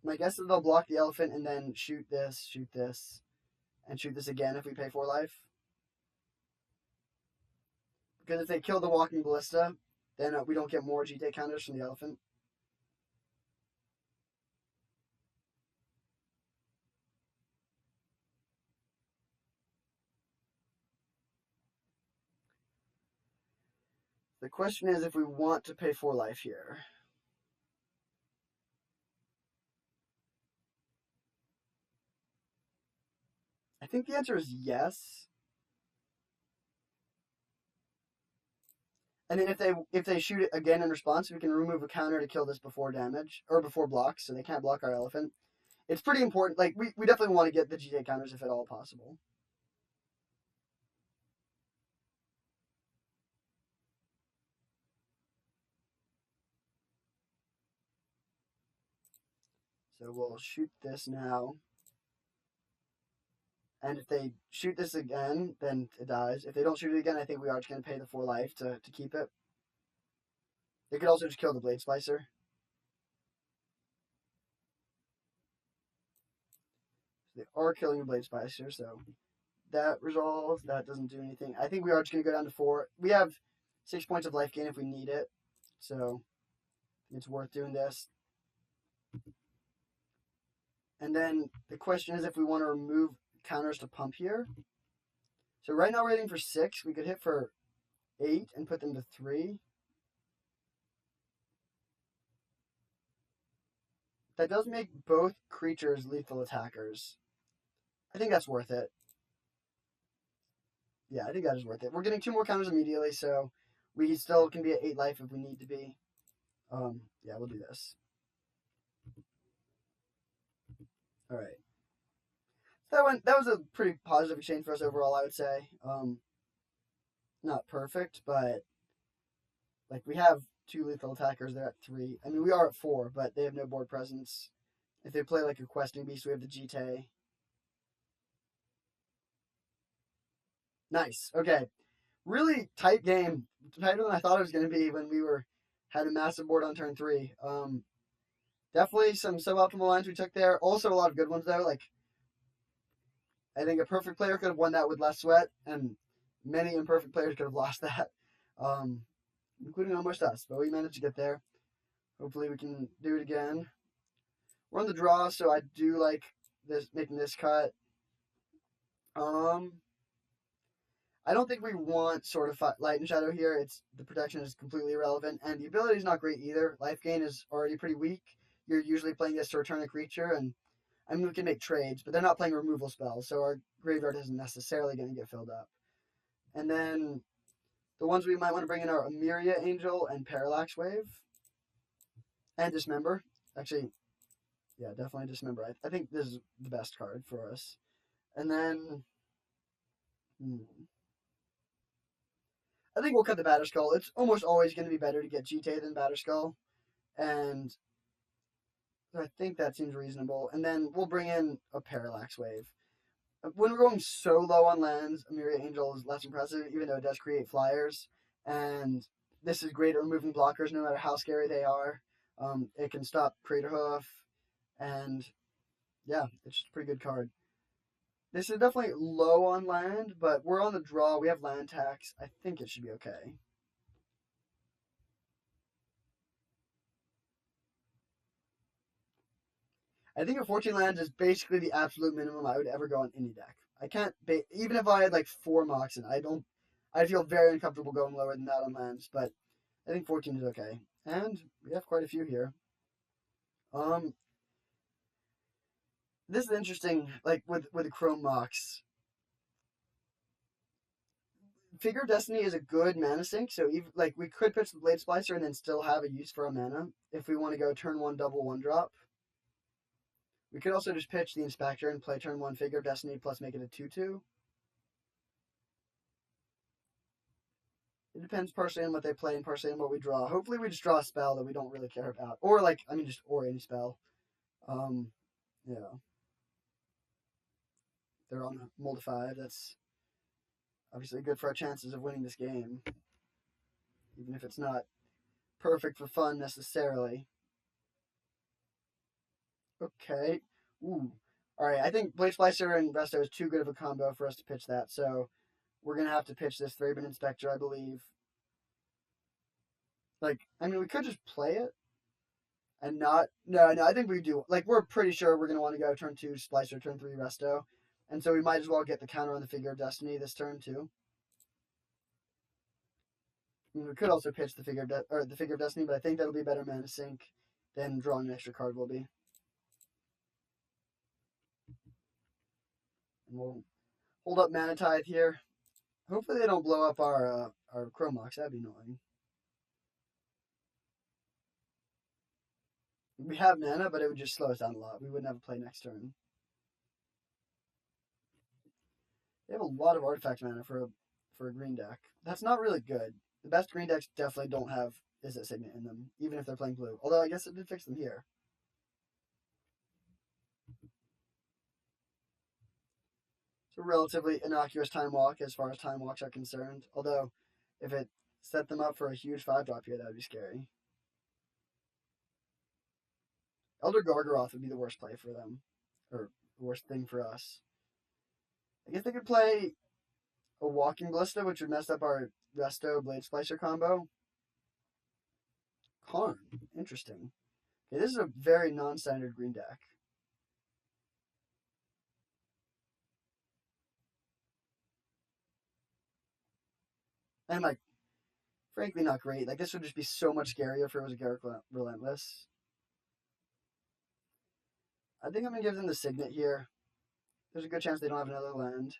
Speaker 1: My guess is they'll block the elephant and then shoot this, and shoot this again if we pay 4 life. Because if they kill the Walking Ballista, then we don't get more GT counters from the elephant. The question is if we want to pay 4 life here. I think the answer is yes. And then if they shoot it again in response, we can remove a counter to kill this before damage or before blocks, so they can't block our elephant. It's pretty important. Like we definitely want to get the GT counters if at all possible. So we'll shoot this now. And if they shoot this again, then it dies. If they don't shoot it again, I think we are just going to pay the 4 life to keep it. They could also just kill the Blade Splicer. So they are killing the Blade Splicer, so that resolves. That doesn't do anything. I think we are just going to go down to 4. We have 6 points of life gain if we need it, so it's worth doing this. And then the question is if we want to remove counters to pump here. So right now we're hitting for 6. We could hit for 8 and put them to 3. That does make both creatures lethal attackers. I think that's worth it. Yeah, I think that is worth it. We're getting 2 more counters immediately, so we still can be at 8 life if we need to be. Yeah, we'll do this. All right. That was a pretty positive exchange for us overall, I would say. Not perfect, but like we have 2 lethal attackers. They're at 3. I mean, we are at 4, but they have no board presence. If they play like a questing beast, we have the GT. Nice. Okay. Really tight game. Tighter than I thought it was going to be when we had a massive board on turn 3. Definitely some suboptimal lines we took there. Also a lot of good ones though. Like I think a perfect player could have won that with less sweat, and many imperfect players could have lost that, including almost us. But we managed to get there. Hopefully we can do it again. We're on the draw, so I do like this making this cut. I don't think we want sort of light and shadow here. The protection is completely irrelevant, and the ability is not great either. Life gain is already pretty weak. You're usually playing this to return a creature, and I mean we can make trades, but they're not playing removal spells, so our graveyard isn't necessarily going to get filled up. And then the ones we might want to bring in are Emeria Angel and Parallax Wave, and Dismember. Actually, yeah, definitely Dismember. I think this is the best card for us. And then, I think we'll cut the Batterskull. It's almost always going to be better to get GT than Batterskull, and I think that seems reasonable. And then we'll bring in a Parallax Wave. When we're going so low on lands, Emeria Angel is less impressive, even though it does create flyers. And this is great at removing blockers, no matter how scary they are. It can stop Craterhoof, and yeah, it's just a pretty good card. This is definitely low on land, but we're on the draw. We have land tax. I think it should be okay. I think a 14 lands is basically the absolute minimum I would ever go on any deck. I can't, even if I had like 4 Moxen, I feel very uncomfortable going lower than that on lands, but I think 14 is okay. And we have quite a few here. This is interesting, like with the Chrome Mox. Figure of Destiny is a good mana sink, so even, like we could pitch the Blade Splicer and then still have a use for a mana if we want to go turn 1 double 1-drop. We could also just pitch the Inspector and play turn 1 Figure of Destiny plus make it a 2/2. It depends partially on what they play and partially on what we draw. Hopefully we just draw a spell that we don't really care about. Or or any spell. Yeah. They're on a mold 5. That's obviously good for our chances of winning this game. Even if it's not perfect for fun necessarily. Okay. Ooh. Alright, I think Blade Splicer and Resto is too good of a combo for us to pitch that, so we're going to have to pitch this Thraben Inspector, I believe. Like, I mean, we could just play it and not. No, I think we do. Like, we're pretty sure we're gonna want to go turn 2 Splicer, turn 3 Resto, and so we might as well get the counter on the Figure of Destiny this turn too. I mean, we could also pitch the the Figure of Destiny, but I think that'll be better mana sink than drawing an extra card will be. And we'll hold up Mana Tithe here. Hopefully they don't blow up our Chrome Mox. That'd be annoying. We have mana, but it would just slow us down a lot. We wouldn't have a play next turn. They have a lot of artifact mana for a green deck. That's not really good. The best green decks definitely don't have Izzet Signet in them, even if they're playing blue. Although I guess it did fix them here. It's a relatively innocuous Time Walk as far as Time Walks are concerned. Although, if it set them up for a huge 5-drop here, that would be scary. Elder Gargaroth would be the worst play for them. Or the worst thing for us. I guess they could play a Walking Ballista, which would mess up our Resto Blade Splicer combo. Karn. Interesting. Okay, this is a very non-standard green deck. And, like, frankly, not great. Like, this would just be so much scarier if it was a Garruk Relentless. I think I'm going to give them the Signet here. There's a good chance they don't have another land.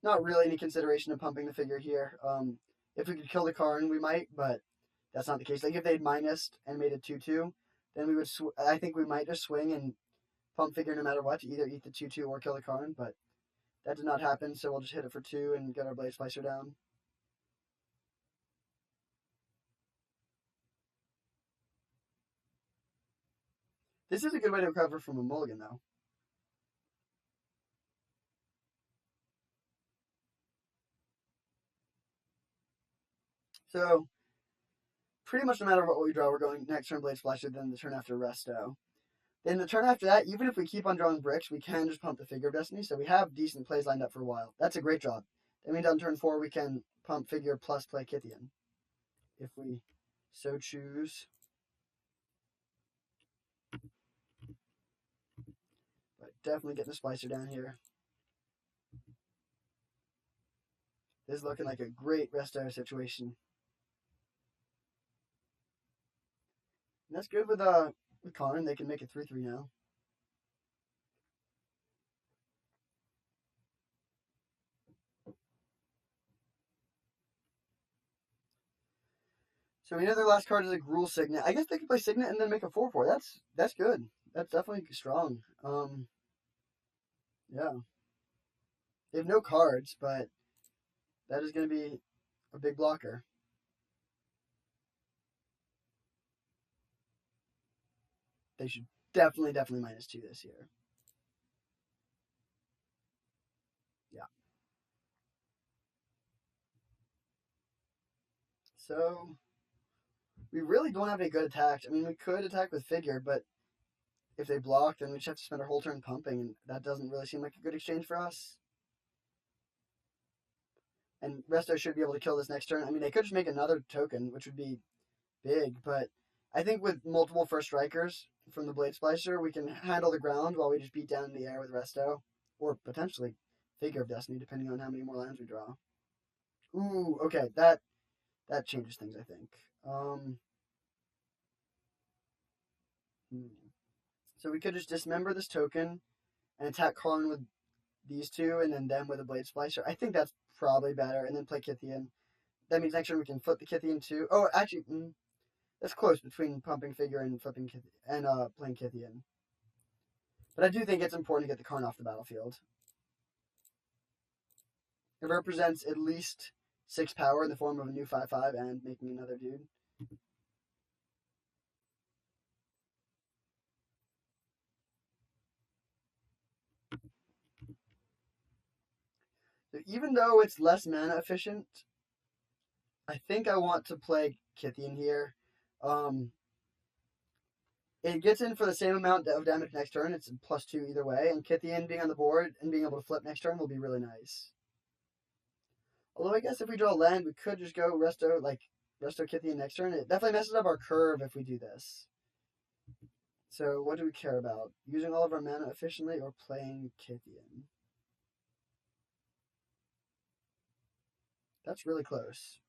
Speaker 1: Not really any consideration of pumping the Figure here. If we could kill the Karn, we might, but that's not the case. Like, if they'd minused and made it 2-2, then we would. I think we might just swing and pump Figure no matter what to either eat the 2-2 or kill the Karn, but that did not happen, so we'll just hit it for 2 and get our Blade Splicer down. This is a good way to recover from a mulligan, though. So, pretty much no matter what we draw, we're going next turn Blade Splicer, then the turn after Resto. Then the turn after that, even if we keep on drawing bricks, we can just pump the Figure of Destiny, so we have decent plays lined up for a while. That's a great job. That means on turn 4 we can pump Figure plus play Kythian, if we so choose. But definitely getting the Splicer down here. This is looking like a great Resto situation. And that's good with Karn. They can make it 3-3 now. So we know their last card is a Gruul Signet. I guess they could play Signet and then make a 4-4. That's good. That's definitely strong. Yeah. They have no cards, but that is going to be a big blocker. They should definitely -2 this year. Yeah. So we really don't have any good attacks. I mean, we could attack with Figure, but if they block, then we just have to spend our whole turn pumping, and that doesn't really seem like a good exchange for us. And Resto should be able to kill this next turn. I mean, they could just make another token, which would be big, but I think with multiple first strikers from the Blade Splicer, we can handle the ground while we just beat down in the air with Resto, or potentially Figure of Destiny, depending on how many more lands we draw. Ooh, okay, that changes things, I think. So we could just dismember this token and attack Karn with these two, and then them with a Blade Splicer. I think that's probably better, and then play Kythian. That means next turn we can flip the Kythian too. Oh, actually, that's close between pumping Figure and flipping and playing Kythian. But I do think it's important to get the Karn off the battlefield. It represents at least 6 power in the form of a new 5/5 and making another dude. So even though it's less mana efficient, I think I want to play Kythian here. it gets in for the same amount of damage next turn. It's +2 either way, and Kythian being on the board and being able to flip next turn will be really nice. Although I guess if we draw land, we could just go Resto Kythian next turn. It definitely messes up our curve if we do this. So what do we care about? Using all of our mana efficiently or playing Kythian? That's really close.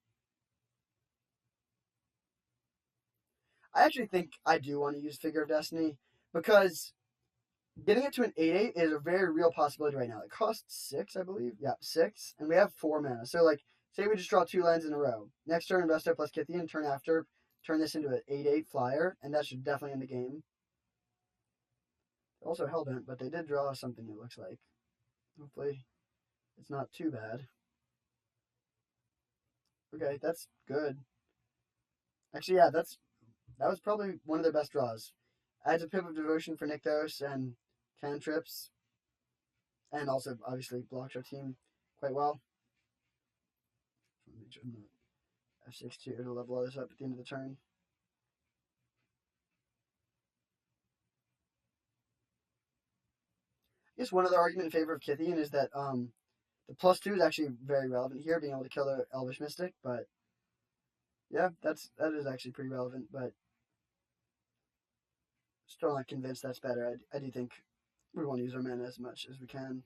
Speaker 1: I actually think I do want to use Figure of Destiny because getting it to an 8/8 is a very real possibility right now. It costs 6, I believe. Yeah, 6, and we have 4 mana. So like, say we just draw 2 lands in a row. Next turn, Resto plus Kythian. Turn after, turn this into an 8/8 flyer, and that should definitely end the game. Also Hellbent, but they did draw something. It looks like. Hopefully, it's not too bad. Okay, that's good. Actually, yeah, that was probably one of their best draws. Adds a Pip of Devotion for Nykthos and cantrips, and also obviously blocks our team quite well. Make sure I'm not F6 2 to level all this up at the end of the turn. I guess one other argument in favor of Kythian is that the +2 is actually very relevant here, being able to kill the Elvish Mystic, but yeah, that is actually pretty relevant, but still not convinced that's better. I do think we want to use our mana as much as we can.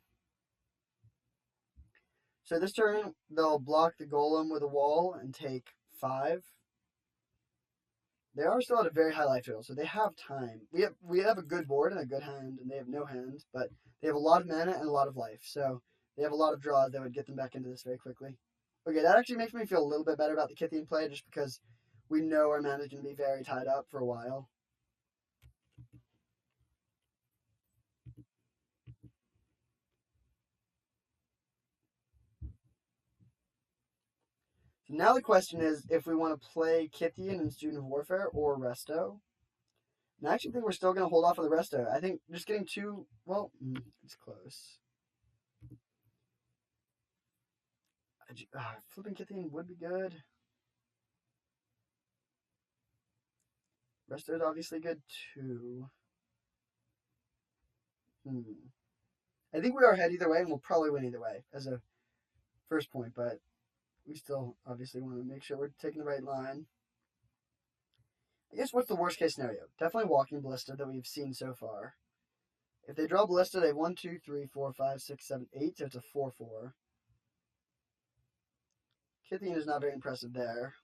Speaker 1: So this turn, they'll block the Golem with a wall and take 5. They are still at a very high life total, so they have time. We have a good board and a good hand, and they have no hand, but they have a lot of mana and a lot of life, so they have a lot of draws that would get them back into this very quickly. Okay, that actually makes me feel a little bit better about the Kythian play, just because we know our mana is going to be very tied up for a while. So now the question is if we want to play Kythian in Student of Warfare or Resto. And I actually think we're still going to hold off on the Resto. I think just getting two, well, it's close. Flipping Kythian would be good. Resto is obviously good too. I think we are ahead either way, and we'll probably win either way as a first point, but we still obviously want to make sure we're taking the right line. I guess what's the worst case scenario? Definitely walking Ballista that we've seen so far. If they draw Ballista, they have 1, 2, 3, 4, 5, 6, 7, 8, so it's a 4/4. Kythian is not very impressive there.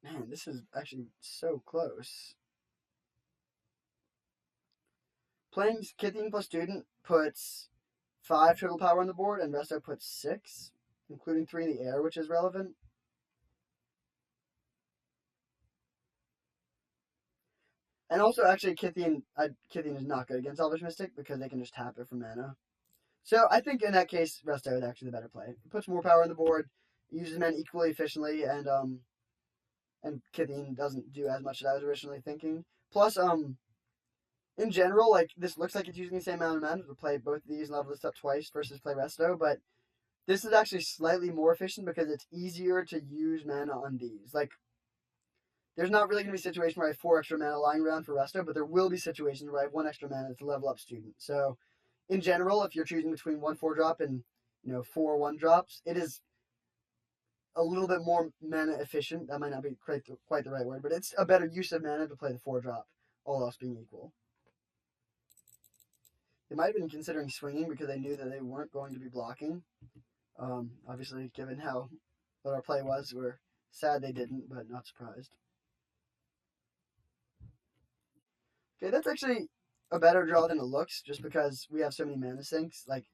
Speaker 1: Man, this is actually so close. Playing Kythian plus Student puts 5 total power on the board, and Resto puts 6, including 3 in the air, which is relevant. And also, actually, Kythian is not good against Elvish Mystic because they can just tap it for mana. So I think in that case, Resto is actually the better play. It puts more power on the board, uses men equally efficiently, and Kythian doesn't do as much as I was originally thinking. Plus, in general, like this looks like it's using the same amount of mana to play both of these and level this up twice versus play Resto, but this is actually slightly more efficient because it's easier to use mana on these. Like, there's not really going to be a situation where I have 4 extra mana lying around for Resto, but there will be situations where I have 1 extra mana to level up Student. So, in general, if you're choosing between 1 4-drop and 4 1-drops, it is a little bit more mana efficient. That might not be quite the right word, but it's a better use of mana to play the 4-drop, all else being equal. They might have been considering swinging because they knew that they weren't going to be blocking. Obviously, given what our play was, we're sad they didn't, but not surprised. Okay, that's actually a better draw than it looks, just because we have so many mana sinks. Like,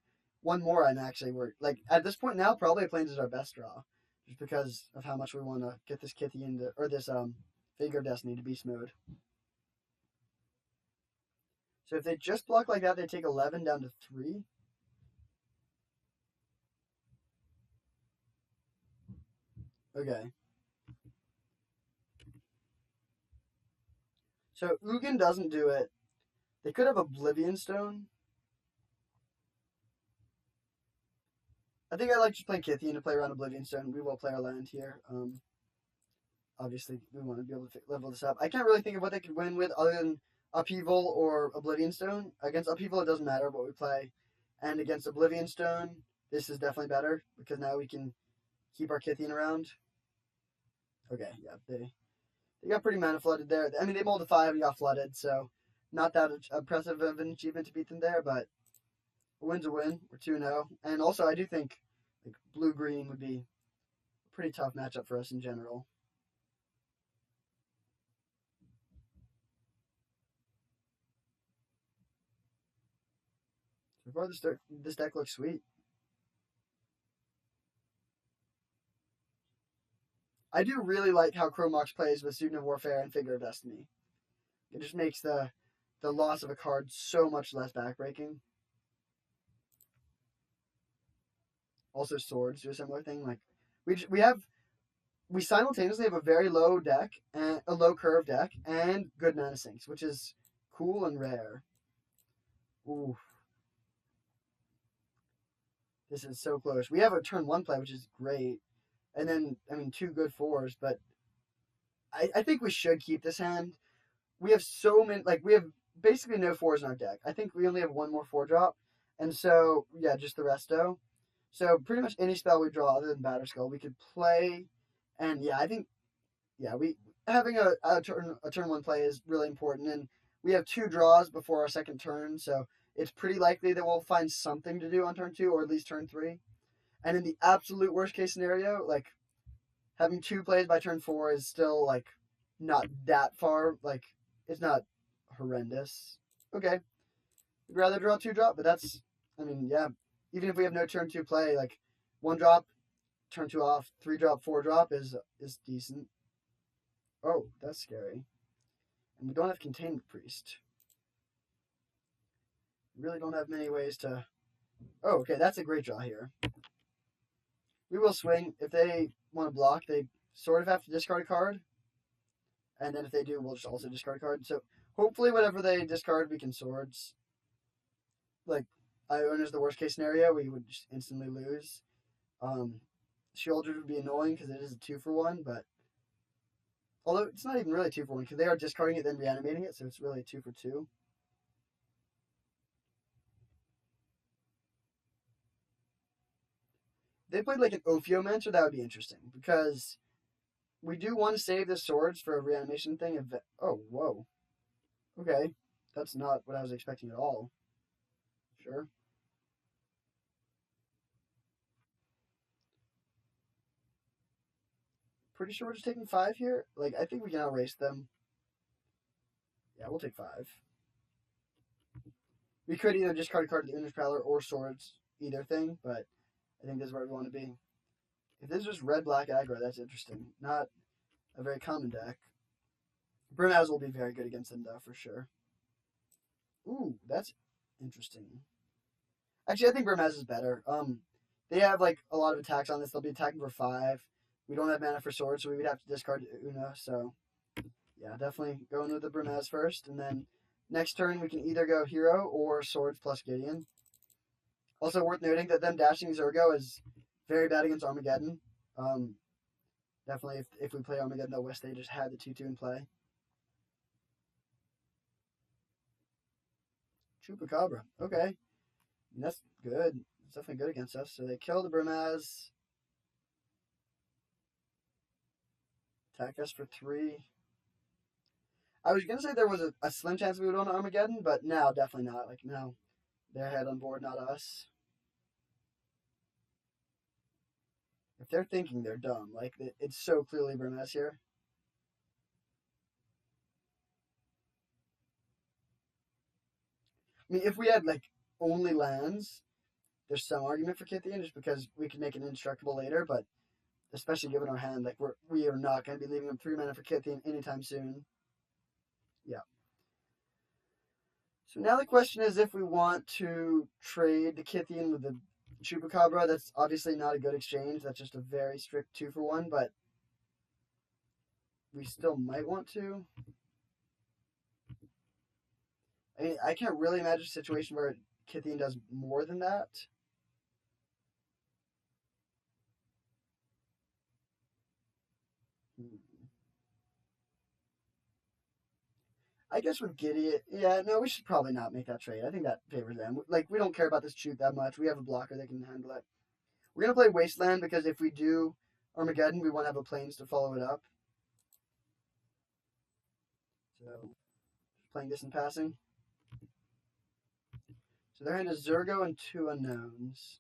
Speaker 1: one more and actually we're, like, at this point now, probably Plains is our best draw, just because of how much we want to get this Kythian or this Figure of Destiny to beast mode. So if they just block like that, they take 11 down to 3. Okay. So Ugin doesn't do it. They could have Oblivion Stone. I think I like just playing Kythian to play around Oblivion Stone. We will play our land here. obviously we want to be able to level this up. I can't really think of what they could win with other than Upheaval or Oblivion Stone. Against Upheaval, it doesn't matter what we play, and against Oblivion Stone, this is definitely better because now we can keep our Kythian around. Okay, yeah, they got pretty mana flooded there. I mean, they mulled a 5 and got flooded, so not that impressive of an achievement to beat them there, but a win's a win. We're 2-0. And also, I do think like blue-green would be a pretty tough matchup for us in general. So far, this deck looks sweet. I do really like how Chromox plays with Student of Warfare and Figure of Destiny. It just makes the loss of a card so much less backbreaking. Also, Swords do a similar thing. Like we simultaneously have a very low deck and a low curve deck and good mana sinks, which is cool and rare. Ooh, this is so close. We have a turn 1 play, which is great, and then I mean 2 good 4s, but I think we should keep this hand. We have so many, like we have basically no 4s in our deck. I think we only have 1 more 4-drop, and so yeah, just the resto. So pretty much any spell we draw other than Batterskull, we could play, and yeah, I think we having a turn 1 play is really important, and we have 2 draws before our second turn, so it's pretty likely that we'll find something to do on turn 2 or at least turn 3. And in the absolute worst case scenario, like having 2 plays by turn 4 is still like not that far. Like it's not horrendous. Okay, we'd rather draw 2-drop, but that's, I mean, yeah. Even if we have no turn 2 play, like 1-drop, turn 2 off, 3-drop, 4-drop is decent. Oh, that's scary. And we don't have Containment Priest. We really don't have many ways to... Oh, okay, that's a great draw here. We will swing. If they want to block, they sort of have to discard a card. And then if they do, we'll just also discard a card. So hopefully whatever they discard, we can Swords. Like, Iona is the worst case scenario. We would just instantly lose. Shieldred would be annoying because it is a 2-for-1, but... Although it's not even really 2-for-1 because they are discarding it then reanimating it, so it's really a 2-for-2. If they played like an Ophiomancer, that would be interesting because we do want to save the Swords for a reanimation thing. Oh, whoa. Okay. That's not what I was expecting at all. Sure. Pretty sure we're just taking 5 here. Like, I think we can outrace them. Yeah, we'll take 5. We could either discard a card to the Inner's Prowler or Swords, either thing, but I think this is where we want to be. If this is just red-black aggro, that's interesting. Not a very common deck. Brimaz will be very good against them, though, for sure. Ooh, that's interesting. Actually, I think Brimaz is better. They have, like, a lot of attacks on this. They'll be attacking for 5. We don't have mana for Swords, so we would have to discard Una, so... Yeah, definitely going with the Brimaz first, and then next turn we can either go Hero or Swords plus Gideon. Also worth noting that them dashing Zurgo is very bad against Armageddon. Definitely, if we play Armageddon, I wish they just had the 2-2 in play. Chupacabra. Okay. That's good. It's definitely good against us. So they kill the Brimaz. Attack us for 3. I was going to say there was a slim chance we would own Armageddon, but now, definitely not. Like, no. They're head on board, not us. If they're thinking, they're dumb. Like, it's so clearly Brimaz here. I mean, if we had, like, only lands, there's some argument for Kythian, just because we could make it indestructible later, but especially given our hand, like, we are not going to be leaving them 3 mana for Kythian anytime soon. Yeah. So now the question is if we want to trade the Kythian with the Chupacabra. That's obviously not a good exchange. That's just a very strict 2-for-1, but we still might want to. I mean, I can't really imagine a situation where Kythian does more than that. I guess with Gideon, yeah, no, we should probably not make that trade. I think that favors them. Like, we don't care about this shoot that much. We have a blocker that can handle it. We're going to play Wasteland because if we do Armageddon, we want to have a Plains to follow it up. So, playing this in passing. So their hand is Zurgo and 2 unknowns.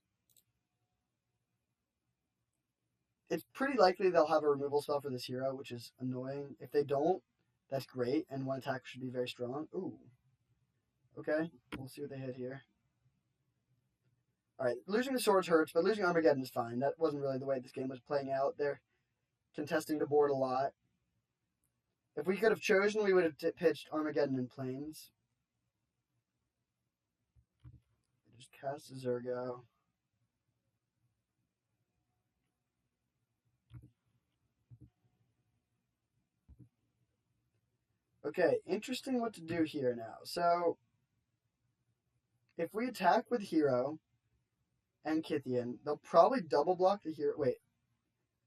Speaker 1: It's pretty likely they'll have a removal spell for this hero, which is annoying. If they don't, that's great, and one attack should be very strong. Ooh. Okay, we'll see what they hit here. Alright, losing the swords hurts, but losing Armageddon is fine. That wasn't really the way this game was playing out. They're contesting the board a lot. If we could have chosen, we would have pitched Armageddon and Plains. Just cast Zurgo. Okay, interesting what to do here now. So, if we attack with Hero and Kythian, they'll probably double block the Hero. Wait,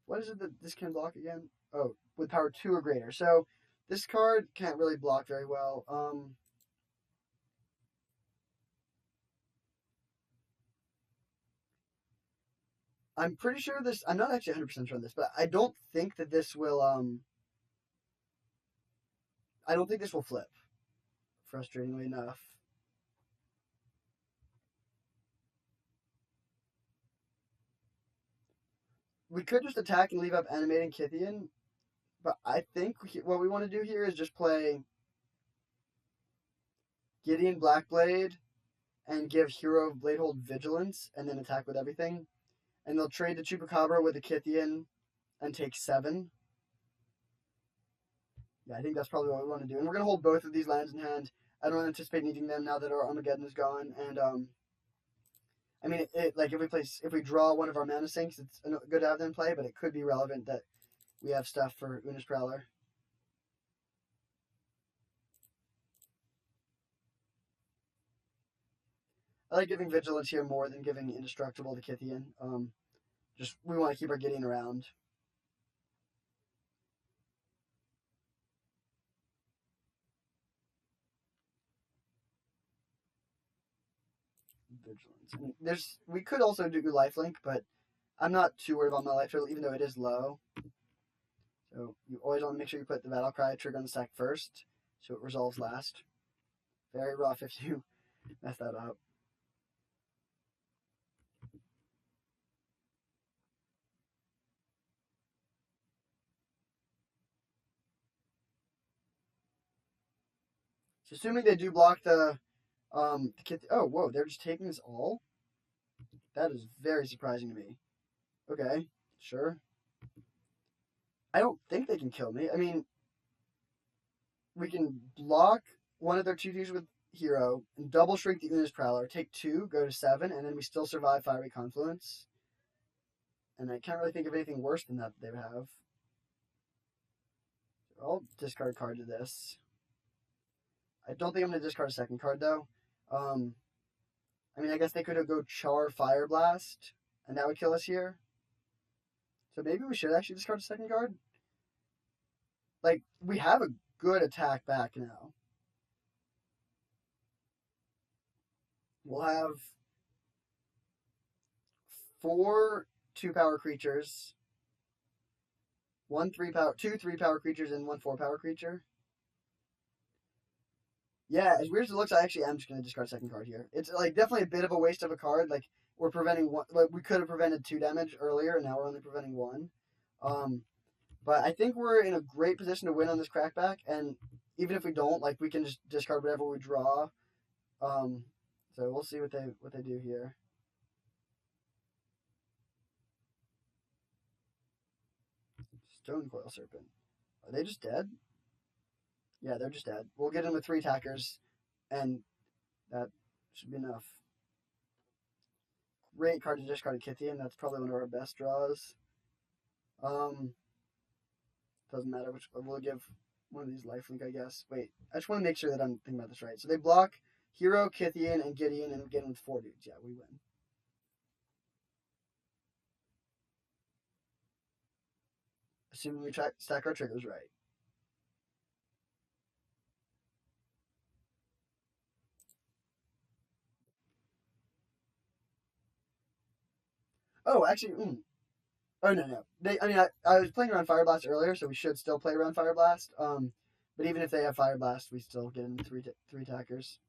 Speaker 1: what is it that this can block again? Oh, with power 2 or greater. So, this card can't really block very well. I'm pretty sure this. I'm not actually 100% sure on this, but I don't think that this will. I don't think this will flip. Frustratingly enough. We could just attack and leave up animating Kythian, but I think what we want to do here is just play Gideon Blackblade and give Hero Bladehold Vigilance and then attack with everything. And they'll trade the Chupacabra with the Kythian and take 7. Yeah, I think that's probably what we want to do. And we're going to hold both of these lands in hand. I don't anticipate needing them now that our Armageddon is gone. And, I mean, like if we draw one of our mana sinks, it's good to have them in play, but it could be relevant that we have stuff for Una's Prowler. I like giving Vigilance here more than giving Indestructible to Kythian. Just we want to keep our Gideon around. Vigilance. We could also do lifelink, but I'm not too worried about my life total, even though it is low. So you always want to make sure you put the Battle Cry trigger on the stack first, so it resolves last. Very rough if you mess that up. So assuming they do block the kit. Oh, whoa! They're just taking this all. That is very surprising to me. Okay, sure. I don't think they can kill me. I mean, we can block one of their 2/2s with Hero and double shrink the Una's Prowler, take 2, go to 7, and then we still survive Fiery Confluence. And I can't really think of anything worse than that they would have. I'll discard card to this. I don't think I'm going to discard a second card, though. I mean, I guess they could go Char Fire Blast, and that would kill us here. So maybe we should actually discard a second card. Like, we have a good attack back now. We'll have 4 2-power creatures, 2 3-power creatures, and 1 4-power creature. Yeah, as weird as it looks, I actually am just going to discard second card here. It's like definitely a bit of a waste of a card. Like we're preventing one. Like we could have prevented 2 damage earlier, and now we're only preventing 1. But I think we're in a great position to win on this crackback, and even if we don't, like we can just discard whatever we draw. So we'll see what they do here. Stonecoil Serpent. Are they just dead? Yeah, they're just dead. We'll get in with 3 attackers, and that should be enough. Great card to discard a Kythian. That's probably one of our best draws. Doesn't matter which. We'll give one of these lifelink, I guess. Wait, I just want to make sure that I'm thinking about this right. So they block Hero, Kythian, and Gideon, and get in with 4 dudes. Yeah, we win. Assuming we stack our triggers right. Oh, actually, oh no. I was playing around Fire Blast earlier, so we should still play around Fire Blast. But even if they have Fire Blast, we still get in three attackers.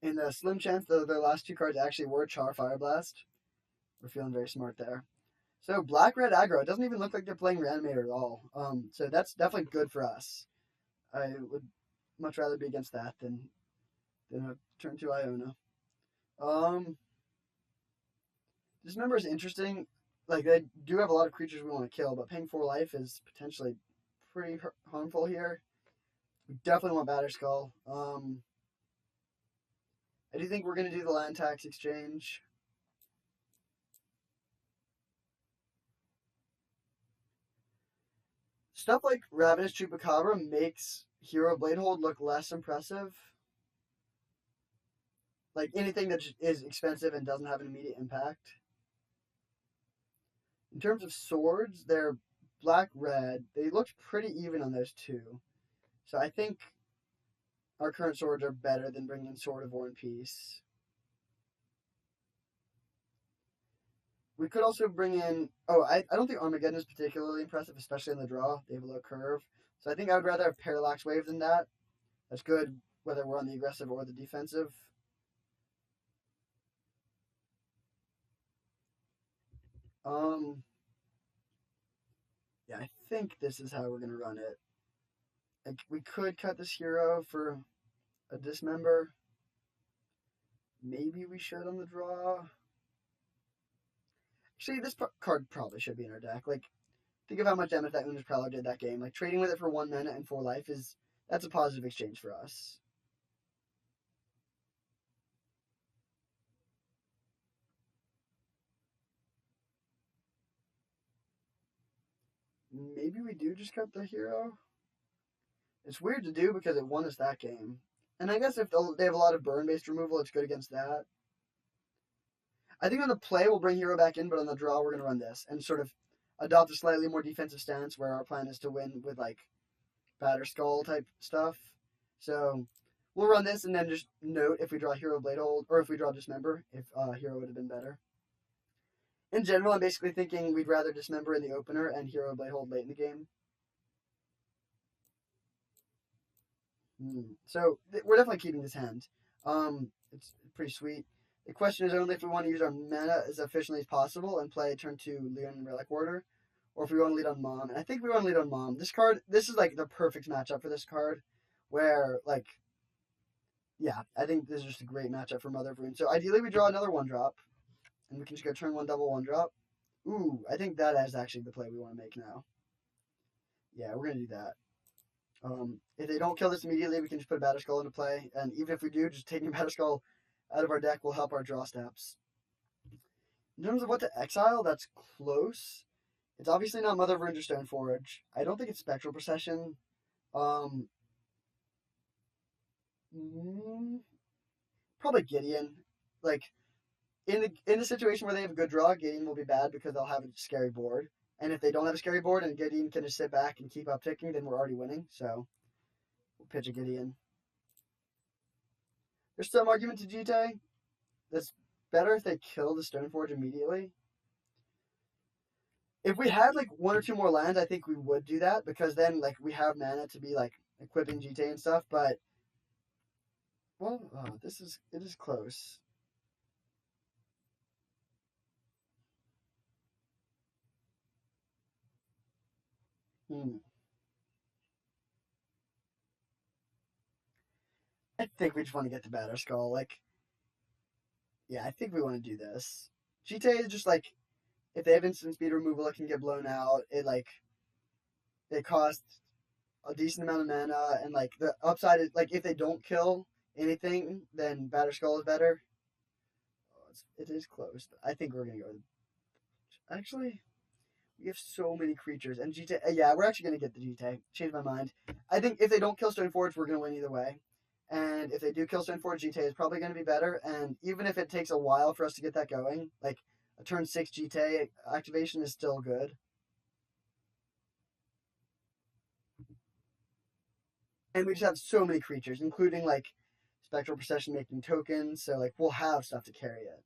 Speaker 1: In the slim chance that their last two cards actually were Char Fire Blast, we're feeling very smart there. So black red aggro. It doesn't even look like they're playing Reanimator at all. So that's definitely good for us. I would much rather be against that than a turn two Iona. Um, Dismember is interesting. Like they do have a lot of creatures we want to kill, but paying 4 life is potentially pretty harmful here. We definitely want Batterskull. I do think we're gonna do the land tax exchange. Stuff like Ravenous Chupacabra makes Hero Bladehold look less impressive. Like anything that is expensive and doesn't have an immediate impact. In terms of swords, they're black-red. They looked pretty even on those two. So I think our current swords are better than bringing Sword of War and Peace. We could also bring in... Oh, I don't think Armageddon is particularly impressive, especially in the draw. They have a low curve. So I think I would rather have Parallax Wave than that. That's good whether we're on the aggressive or the defensive. Yeah, I think this is how we're going to run it. Like, we could cut this hero for a dismember. Maybe we should on the draw. Actually, this card probably should be in our deck. Like, think of how much damage that Una's Prowler did that game. Like, trading with it for 1 mana and 4 life that's a positive exchange for us. Maybe we do just cut the hero. It's weird to do because it won us that game. And I guess if they have a lot of burn-based removal, it's good against that. I think on the play, we'll bring hero back in, but on the draw, we're going to run this and sort of adopt a slightly more defensive stance where our plan is to win with, like, Batterskull type stuff. So we'll run this and then just note if we draw Hero Bladehold, or if we draw Dismember, if Hero would have been better. In general, I'm basically thinking we'd rather Dismember in the opener and Hero Bladehold late in the game. So we're definitely keeping this hand. It's pretty sweet. The question is only if we want to use our mana as efficiently as possible and play turn 2 Leonin Relic Order, or if we want to lead on Mom. And I think we want to lead on Mom. This is like the perfect matchup for this card, where like, yeah, I think this is just a great matchup for Mother of Ruin. So ideally we draw another 1-drop, and we can just go turn 1 double 1-drop. Ooh, I think that is actually the play we want to make now. Yeah, we're gonna do that. If they don't kill this immediately, we can just put Batterskull into play, and even if we do, just taking Batterskull out of our deck will help our draw steps. In terms of what to exile, that's close. It's obviously not Mother of Ruin or Stoneforge. I don't think it's Spectral Procession. Probably Gideon. Like in the situation where they have a good draw, Gideon will be bad because they'll have a scary board. And if they don't have a scary board and Gideon can just sit back and keep up ticking, then we're already winning. So we'll pitch a Gideon. There's some argument to Jitte. That's better if they kill the Stoneforge immediately. If we had like 1 or 2 more lands, I think we would do that because then like we have mana to be like equipping Jitte and stuff. But well, it is close. I think we just want to get to Batterskull. Like, yeah, I think we want to do this. Jitte is just like, if they have instant speed removal, it can get blown out. It costs a decent amount of mana, and like the upside is like if they don't kill anything, then Batterskull is better. Oh, it is close. I think we're gonna go. Actually, we have so many creatures, and Jitte. Yeah, we're actually gonna get the Jitte. Change my mind. I think if they don't kill Stoneforge, we're gonna win either way. And if they do kill Stoneforge, Jitte is probably going to be better. And even if it takes a while for us to get that going, like a turn 6 Jitte activation is still good. And we just have so many creatures, including like Spectral Procession making tokens, so like we'll have stuff to carry it.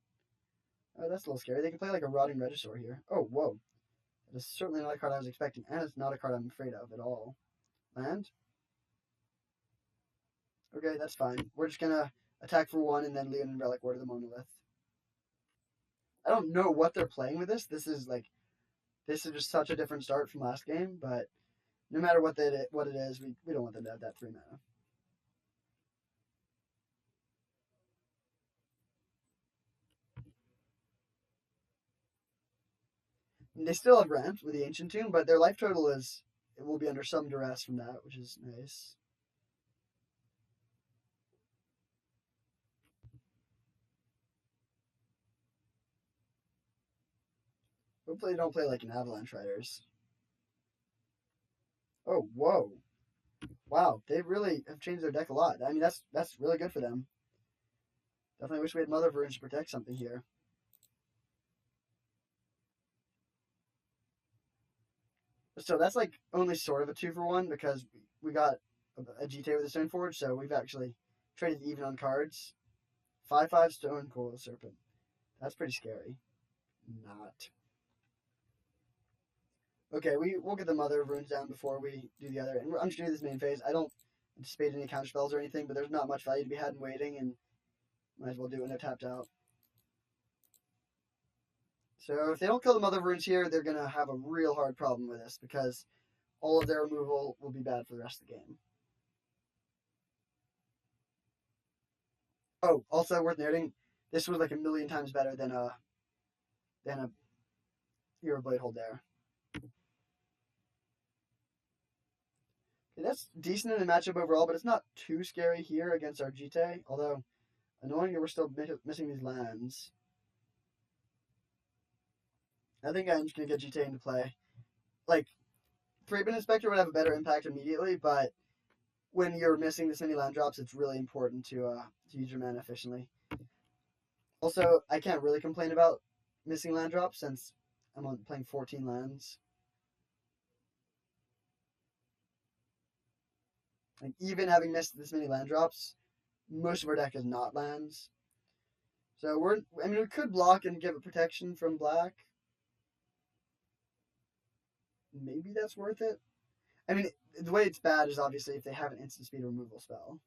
Speaker 1: Oh, that's a little scary. They can play like a Rotting Regisaur here. Oh, whoa. That is certainly not a card I was expecting, and it's not a card I'm afraid of at all. Land? Okay, that's fine. We're just gonna attack for 1 and then Leonin Relic Ward of the Monolith. I don't know what they're playing with this. This is just such a different start from last game, but no matter what it is, we don't want them to have that 3 mana. And they still have Ramp with the Ancient Tomb, but their life total will be under some duress from that, which is nice. Hopefully they don't play like an Avalanche Riders. Oh, whoa. Wow, they really have changed their deck a lot. I mean, that's really good for them. Definitely wish we had Mother of Runes to protect something here. So that's like only sort of a 2-for-1 because we got a GTA with a Stoneforge, so we've actually traded even on cards. 5/5 Stonecoil Serpent. That's pretty scary. Not. Okay, we'll get the Mother of Runes down before we do the other. And I'm just going to do this main phase. I don't anticipate any counter spells or anything, but there's not much value to be had in waiting, and might as well do it when they're tapped out. So if they don't kill the Mother of Runes here, they're going to have a real hard problem with this because all of their removal will be bad for the rest of the game. Oh, also worth noting, this was like a million times better than a Hero Blade Hold there. Okay, that's decent in the matchup overall, but it's not too scary here against our Jitte, although annoying that we're still missing these lands. I think I'm just going to get Jitte into play. Like, Thraben Inspector would have a better impact immediately, but when you're missing this many land drops, it's really important to use your mana efficiently. Also, I can't really complain about missing land drops since I'm playing 14 lands. Like, even having missed this many land drops, most of our deck is not lands. So we could block and give it protection from black. Maybe that's worth it. I mean, the way it's bad is obviously if they have an instant speed removal spell.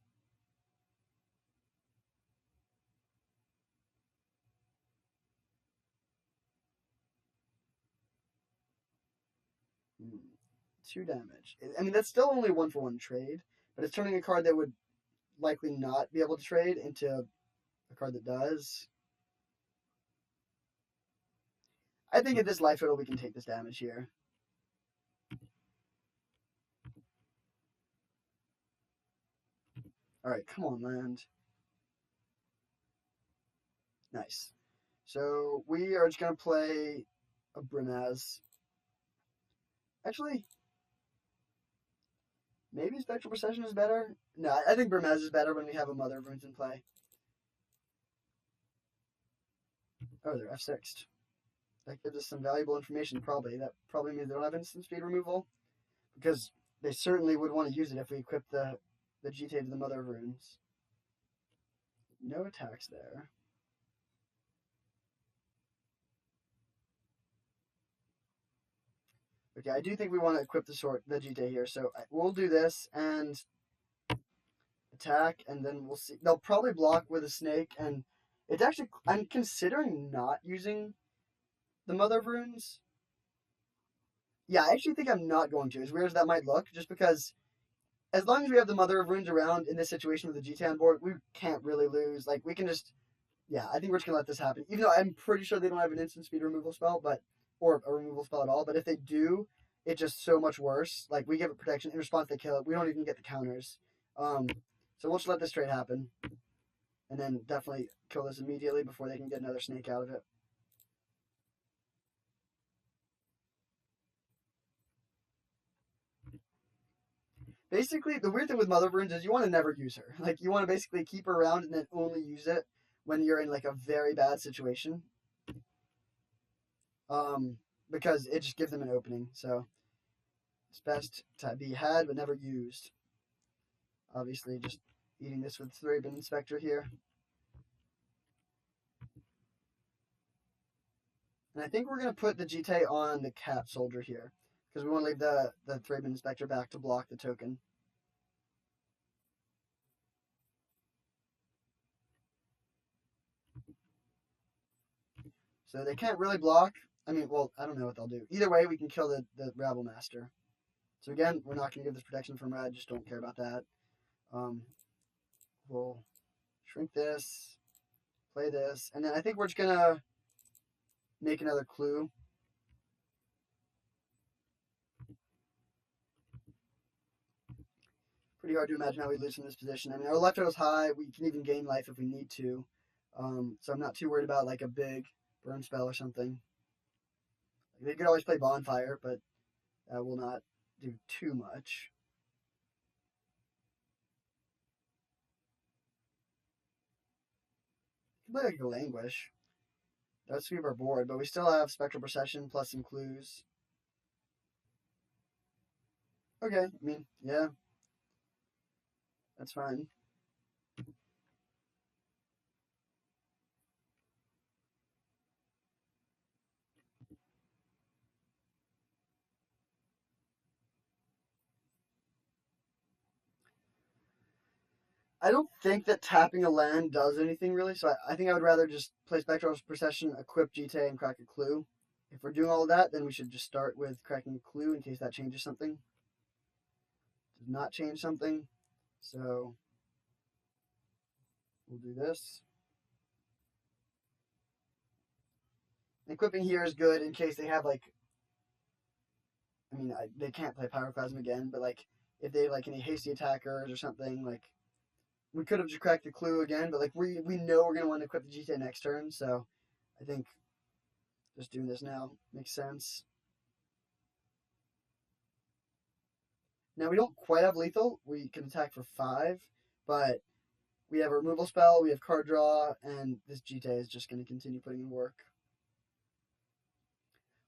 Speaker 1: Hmm. 2 damage. I mean, that's still only 1-for-1 trade, but it's turning a card that would likely not be able to trade into a card that does. I think at this life total we can take this damage here. Alright, come on, land. Nice. So we are just going to play a Brimaz. Actually, maybe Spectral Procession is better? No, I think Brimaz is better when we have a Mother of Runes in play. Oh, they're F6'd. That gives us some valuable information, probably. That probably means they don't have instant speed removal, because they certainly would want to use it if we equip the GTA to the Mother of Runes. No attacks there. Okay, I do think we want to equip the GTA here, so we'll do this and attack, and then we'll see. They'll probably block with a snake, and it's actually, I'm considering not using the Mother of Runes. Yeah, I actually think I'm not going to, as weird as that might look, just because as long as we have the Mother of Runes around in this situation with the GTA on board, we can't really lose. Like, we can just, yeah, I think we're just going to let this happen. Even though I'm pretty sure they don't have an instant speed removal spell, or a removal spell at all, but if they do, it's just so much worse. Like, we give it protection, in response they kill it, we don't even get the counters. So we'll just let this trade happen, and then definitely kill this immediately before they can get another snake out of it. Basically, the weird thing with Mother of Runes is you want to never use her. Like, you want to basically keep her around and then only use it when you're in, like, a very bad situation. Because it just gives them an opening. So, it's best to be had but never used. Obviously, just eating this with Thraben Inspector here. And I think we're going to put the Jitte on the Cat Soldier here, because we want to leave the Thraben Inspector back to block the token. So they can't really block. I mean, well, I don't know what they'll do. Either way, we can kill the Rabble Master. So again, we're not going to give this protection from red. Just don't care about that. We'll shrink this, play this, and then I think we're just going to make another clue. Pretty hard to imagine how we lose from this position. I mean, our left arrow is high. We can even gain life if we need to. So I'm not too worried about like a big burn spell or something. They could always play Bonfire, but that will not do too much. Play like a Languish. That would sweep our board, but we still have Spectral Procession plus some clues. Okay, I mean, yeah. That's fine. I don't think that tapping a land does anything really, so I think I would rather just play Spectral Procession, equip Jitte, and crack a clue. If we're doing all of that, then we should just start with cracking a clue in case that changes something. Does not change something, so we'll do this. Equipping here is good in case they have like, I mean, they can't play Pyroclasm again, but like if they have like any hasty attackers or something, like we could have just cracked the clue again, but like we know we're gonna want to equip the Jitte next turn, so I think just doing this now makes sense. Now we don't quite have lethal. We can attack for 5, but we have a removal spell, we have card draw, and this Jitte is just going to continue putting in work.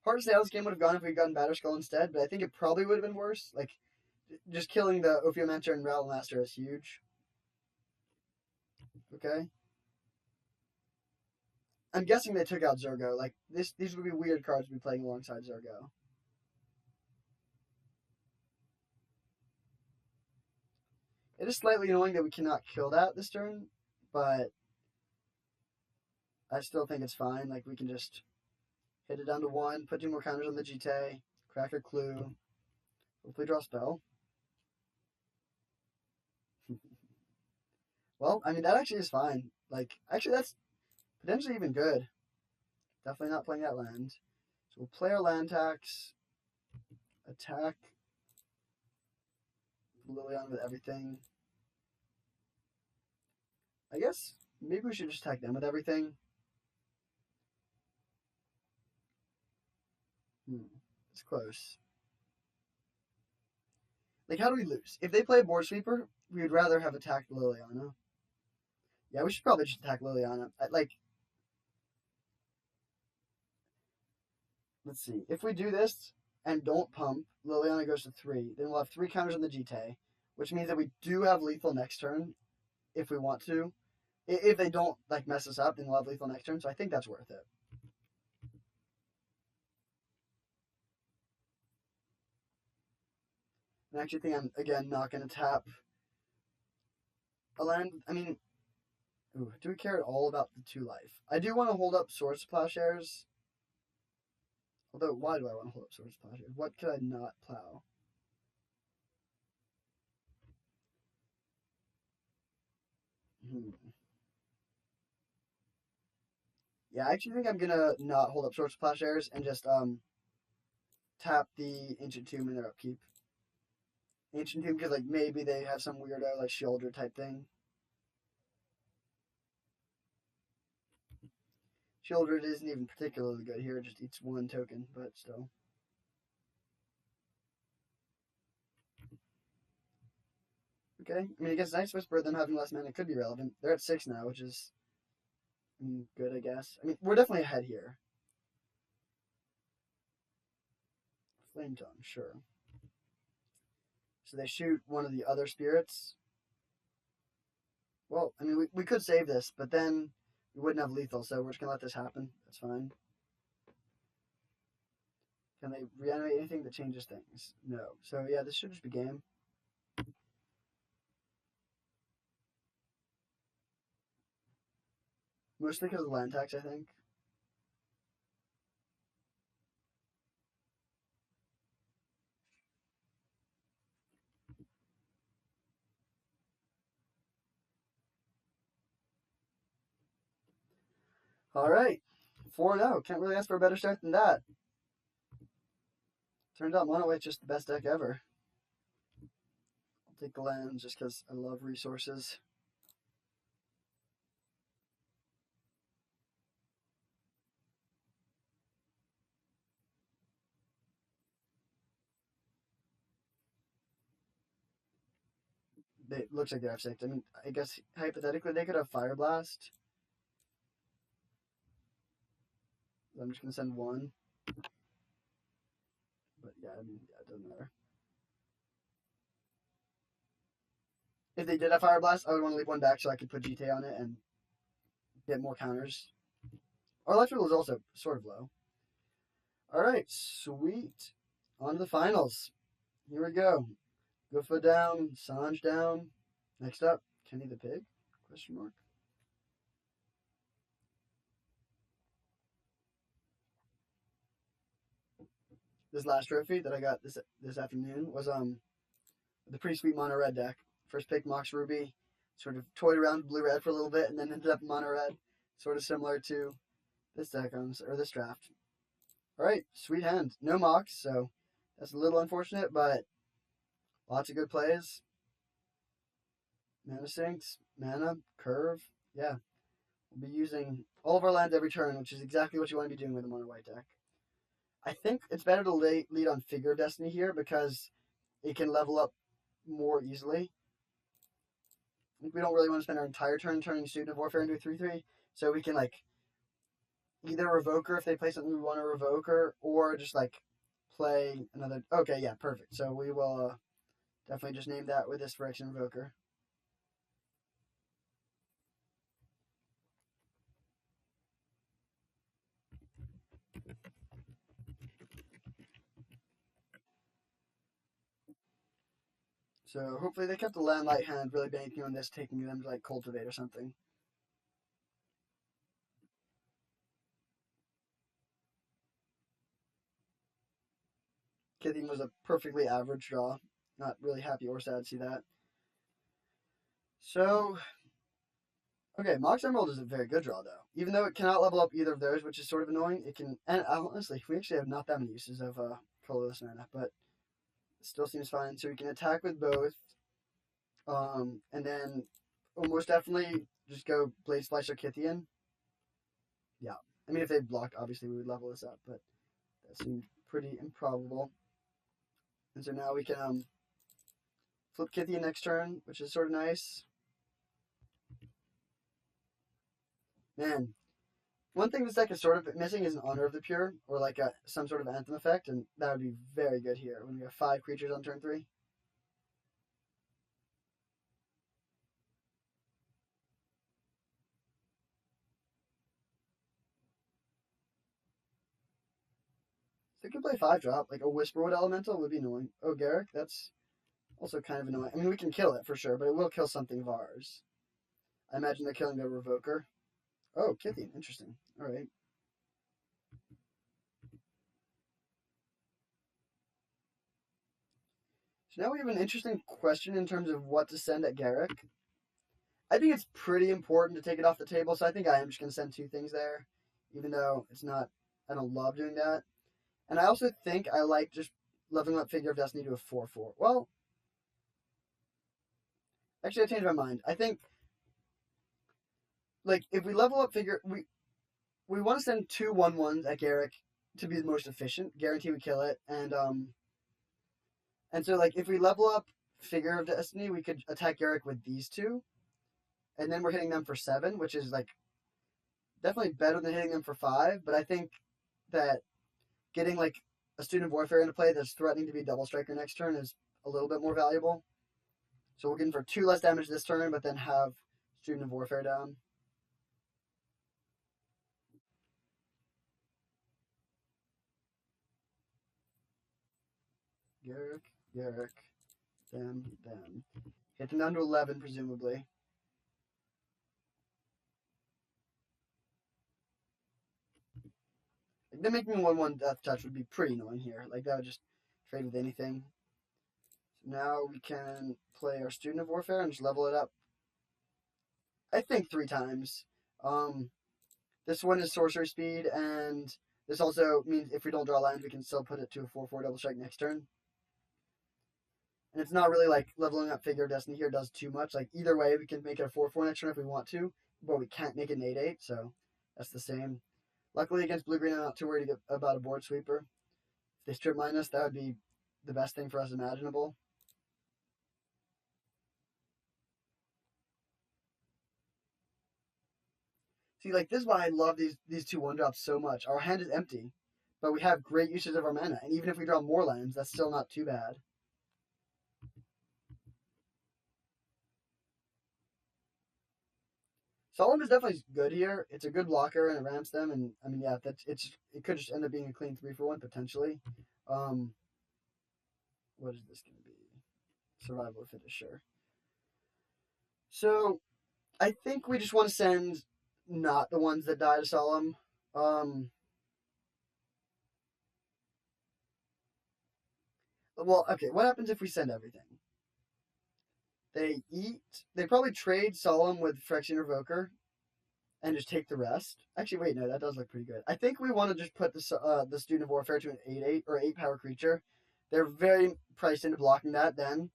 Speaker 1: Hard to say how this game would have gone if we'd gotten Batterskull instead, but I think it probably would have been worse. Like, just killing the Ophiomancer and Rabble Master is huge. Okay. I'm guessing they took out Zurgo. Like, these would be weird cards to be playing alongside Zurgo. It is slightly annoying that we cannot kill that this turn, but I still think it's fine. Like, we can just hit it down to 1, put 2 more counters on the Jitte, crack a clue, hopefully draw a spell. Well, I mean, that actually is fine. Like, actually, that's potentially even good. Definitely not playing that land. So we'll play our land tax, attack Liliana with everything. I guess maybe we should just attack them with everything. It's close. Like, how do we lose? If they play a board sweeper, we would rather have attacked Liliana. Yeah, we should probably just attack Liliana. Like, let's see. If we do this and don't pump, Liliana goes to 3. Then we'll have 3 counters on the Jitte, which means that we do have lethal next turn if we want to. If they don't like mess us up, then we'll have lethal next turn. So I think that's worth it. I actually think I'm again not going to tap a land. I mean, ooh, do we care at all about the 2 life? I do want to hold up Swords to Plowshares. Although, why do I want to hold up Swords to Plowshares? What could I not plow? Yeah, I actually think I'm gonna not hold up Swords to Plowshares and just tap the Ancient Tomb in their upkeep. Ancient Tomb because like maybe they have some weirdo like Sheoldred type thing. Sheoldred isn't even particularly good here; it just eats 1 token, but still. Okay, I mean, against Night Whisperer, them having less mana could be relevant. They're at 6 now, which is good, I guess. I mean, we're definitely ahead here. Flame Tongue, sure. So they shoot one of the other spirits. Well, I mean, we could save this, but then we wouldn't have lethal, so we're just gonna let this happen. That's fine. Can they reanimate anything that changes things? No. So yeah, this should just be game. Mostly because of land tax, I think. All right, 4-0. Can't really ask for a better start than that. Turns out Mono White's just the best deck ever. I'll take the lands just because I love resources. It looks like they have 6. I mean, I guess hypothetically they could have Fire Blast. I'm just gonna send 1. But yeah, I mean, yeah, it doesn't matter. If they did have Fire Blast, I would want to leave 1 back so I could put GT on it and get more counters. Our electrical is also sort of low. All right, sweet. On to the finals. Here we go. Gufa down, Sanj down. Next up, Kenny the Pig? Question mark. This last trophy that I got this afternoon was the pretty sweet mono red deck. First pick Mox Ruby, sort of toyed around blue red for a little bit, and then ended up mono red, sort of similar to this deck or this draft. All right, sweet hand. No Mox, so that's a little unfortunate, but lots of good plays. Mana sinks, mana, curve. Yeah. We'll be using all of our lands every turn, which is exactly what you want to be doing with a mono white deck. I think it's better to lead on Figure of Destiny here because it can level up more easily. I think we don't really want to spend our entire turn turning Student of Warfare into a 3/3, so we can like either revoke her if they play something we want to revoke her, or just like play another. Okay, yeah, perfect. So we will definitely just name that with this Phyrexian Invoker. So hopefully they kept the land light hand, really banking on this, taking them to like cultivate or something. Kythian was a perfectly average draw. Not really happy or sad to see that. So, okay, Mox Emerald is a very good draw though. Even though it cannot level up either of those, which is sort of annoying, it can. And honestly, we actually have not that many uses of colorless mana, but it still seems fine. So we can attack with both, and then almost definitely just go Blade Splice or Kythian. Yeah, I mean if they blocked, obviously we would level this up, but that seemed pretty improbable. And so now we can flip Kythian next turn, which is sort of nice. Man, one thing this deck is sort of missing is an Honor of the Pure, or like some sort of Anthem effect, and that would be very good here when we have 5 creatures on turn 3. So we could play 5-drop, like a Whisperwood Elemental would be annoying. Oh, Garruk, that's also kind of annoying. I mean, we can kill it for sure, but it will kill something of ours. I imagine they're killing the Revoker. Oh, Kythian, interesting. All right. So now we have an interesting question in terms of what to send at Garruk. I think it's pretty important to take it off the table, so I think I am just going to send 2 things there, even though it's not, I don't love doing that. And I also think I like just leveling up Figure of Destiny to a 4/4. Well, actually, I changed my mind. I think, like, if we level up Figure, we want to send 2 1/1s at Garruk to be the most efficient. Guarantee we kill it, and so like if we level up Figure of Destiny, we could attack Garruk with these 2, and then we're hitting them for 7, which is like definitely better than hitting them for 5. But I think that getting like a Student of Warfare into play that's threatening to be Double Striker next turn is a little bit more valuable. So we're getting for 2 less damage this turn, but then have Student of Warfare down. Garrick, them. Hit them down to 11, presumably. Like, them making 1/1 death touch would be pretty annoying here. Like, that would just trade with anything. So now we can play our Student of Warfare and just level it up. I think 3 times. This one is sorcery speed, and this also means if we don't draw lands, we can still put it to a 4/4 double strike next turn. And it's not really like leveling up Figure of Destiny here does too much. Like, either way, we can make it a 4/4 next turn if we want to, but we can't make it an 8/8, so that's the same. Luckily, against blue-green, I'm not too worried about a board sweeper. If they strip mine us, that would be the best thing for us imaginable. See, like, this is why I love these 2 1-drops so much. Our hand is empty, but we have great uses of our mana, and even if we draw more lands, that's still not too bad. Solemn is definitely good here. It's a good blocker and it ramps them, and I mean, yeah, it could just end up being a clean 3-for-1 potentially. What is this going to be? Survival of Fittest, sure. So, I think we just want to send not the ones that die to Solemn. Well, okay, what happens if we send everything? They probably trade Solemn with Phyrexian Revoker and just take the rest. Actually, wait, no, that does look pretty good. I think we want to just put the Student of Warfare to an 8/8 or 8 power creature. They're very priced into blocking that then.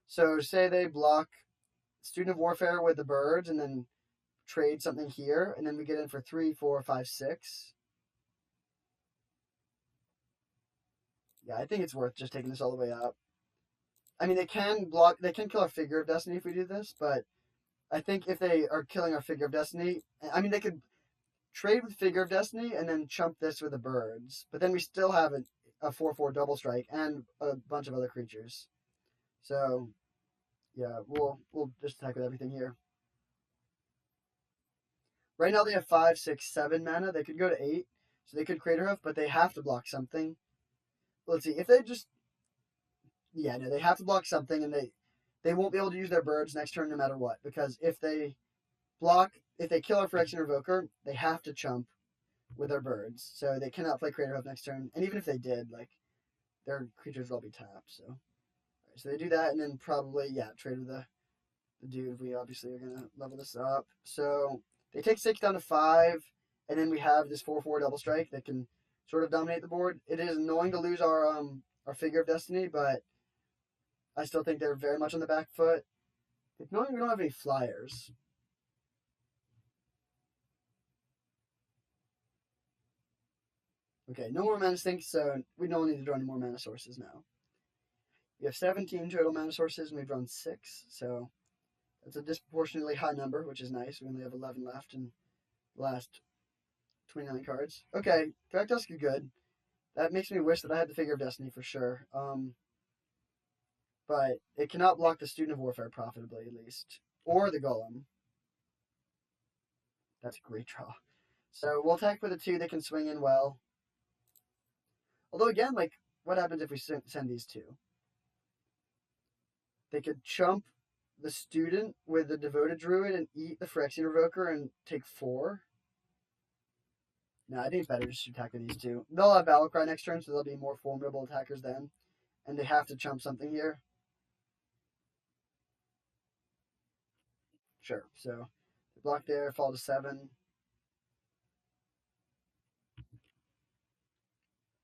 Speaker 1: So say they block Student of Warfare with the birds and then trade something here, and then we get in for 3, 4, 5, 6. Yeah, I think it's worth just taking this all the way up. I mean, they can kill our Figure of Destiny if we do this, but I think if they are killing our Figure of Destiny, I mean, they could trade with Figure of Destiny and then chump this with the birds, but then we still have a 4/4 double strike and a bunch of other creatures. So, yeah, we'll just attack with everything here. Right now they have 5, 6, 7 mana. They could go to 8, so they could Crater Hoof, but they have to block something. Let's see, if they just... Yeah, no, they have to block something, and they won't be able to use their birds next turn no matter what, because if they kill our Phyrexian Revoker, they have to chump with their birds, so they cannot play Crater Hoof next turn, and even if they did, like, their creatures will all be tapped, so... So they do that, and then probably, yeah, trade with the dude. We obviously are going to level this up. So they take 6 down to 5, and then we have this 4/4 double strike that can sort of dominate the board. It is annoying to lose our Figure of Destiny, but I still think they're very much on the back foot. It's annoying we don't have any flyers. Okay, no more Mana Sink, so we don't need to draw any more mana sources now. We have 17 total mana sources, and we've drawn 6, so that's a disproportionately high number, which is nice. We only have 11 left in the last 29 cards. Okay, Thragtusk is good. That makes me wish that I had the Figure of Destiny for sure. But it cannot block the Student of Warfare profitably, at least. Or the Golem. That's a great draw. So we'll attack with a 2 that can swing in well. Although again, like, what happens if we send these 2? They could chump the Student with the Devoted Druid and eat the Phyrexian Revoker and take 4. No, I think it's better just to attack with these 2. They'll have Battlecry next turn, so they'll be more formidable attackers then. And they have to chump something here. Sure, so they block there, fall to 7.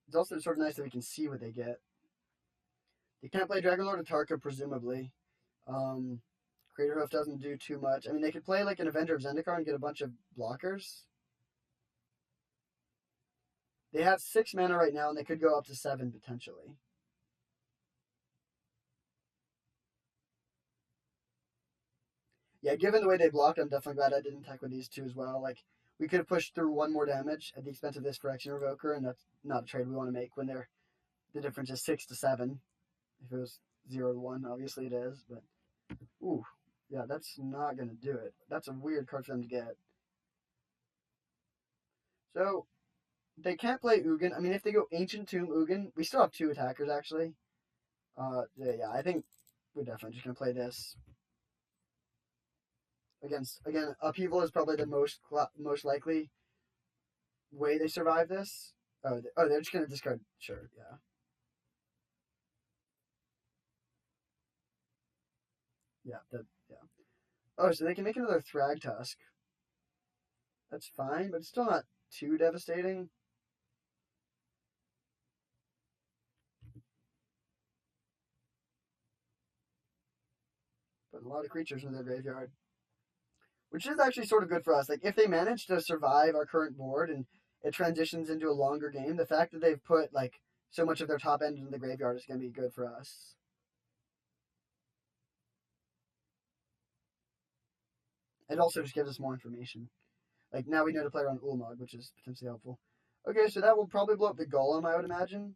Speaker 1: It's also sort of nice that we can see what they get. They can't play Dragonlord Atarka, presumably. Crater Hoof doesn't do too much. I mean, they could play like an Avenger of Zendikar and get a bunch of blockers. They have 6 mana right now, and they could go up to 7 potentially. Yeah, given the way they block, I'm definitely glad I didn't attack with these 2 as well. Like, we could have pushed through 1 more damage at the expense of this Phyrexian Revoker, and that's not a trade we want to make when the difference is 6 to 7. If it was 0 to 1, obviously it is, but ooh, Yeah, that's not going to do it. That's a weird card for them to get. So, they can't play Ugin. I mean, if they go Ancient Tomb Ugin, we still have 2 attackers, actually. Yeah, I think we're definitely just going to play this. Again, Upheaval is probably the most likely way they survive this. They're just going to discard. Sure, yeah. Yeah. Oh, so they can make another Thragtusk. That's fine, but it's still not too devastating. But a lot of creatures in their graveyard, which is actually sort of good for us. Like if they manage to survive our current board and it transitions into a longer game, the fact that they've put like so much of their top end into the graveyard is going to be good for us. It also just gives us more information. Like now we know to play around Ulamog, which is potentially helpful. Okay, so that will probably blow up the Golem, I would imagine.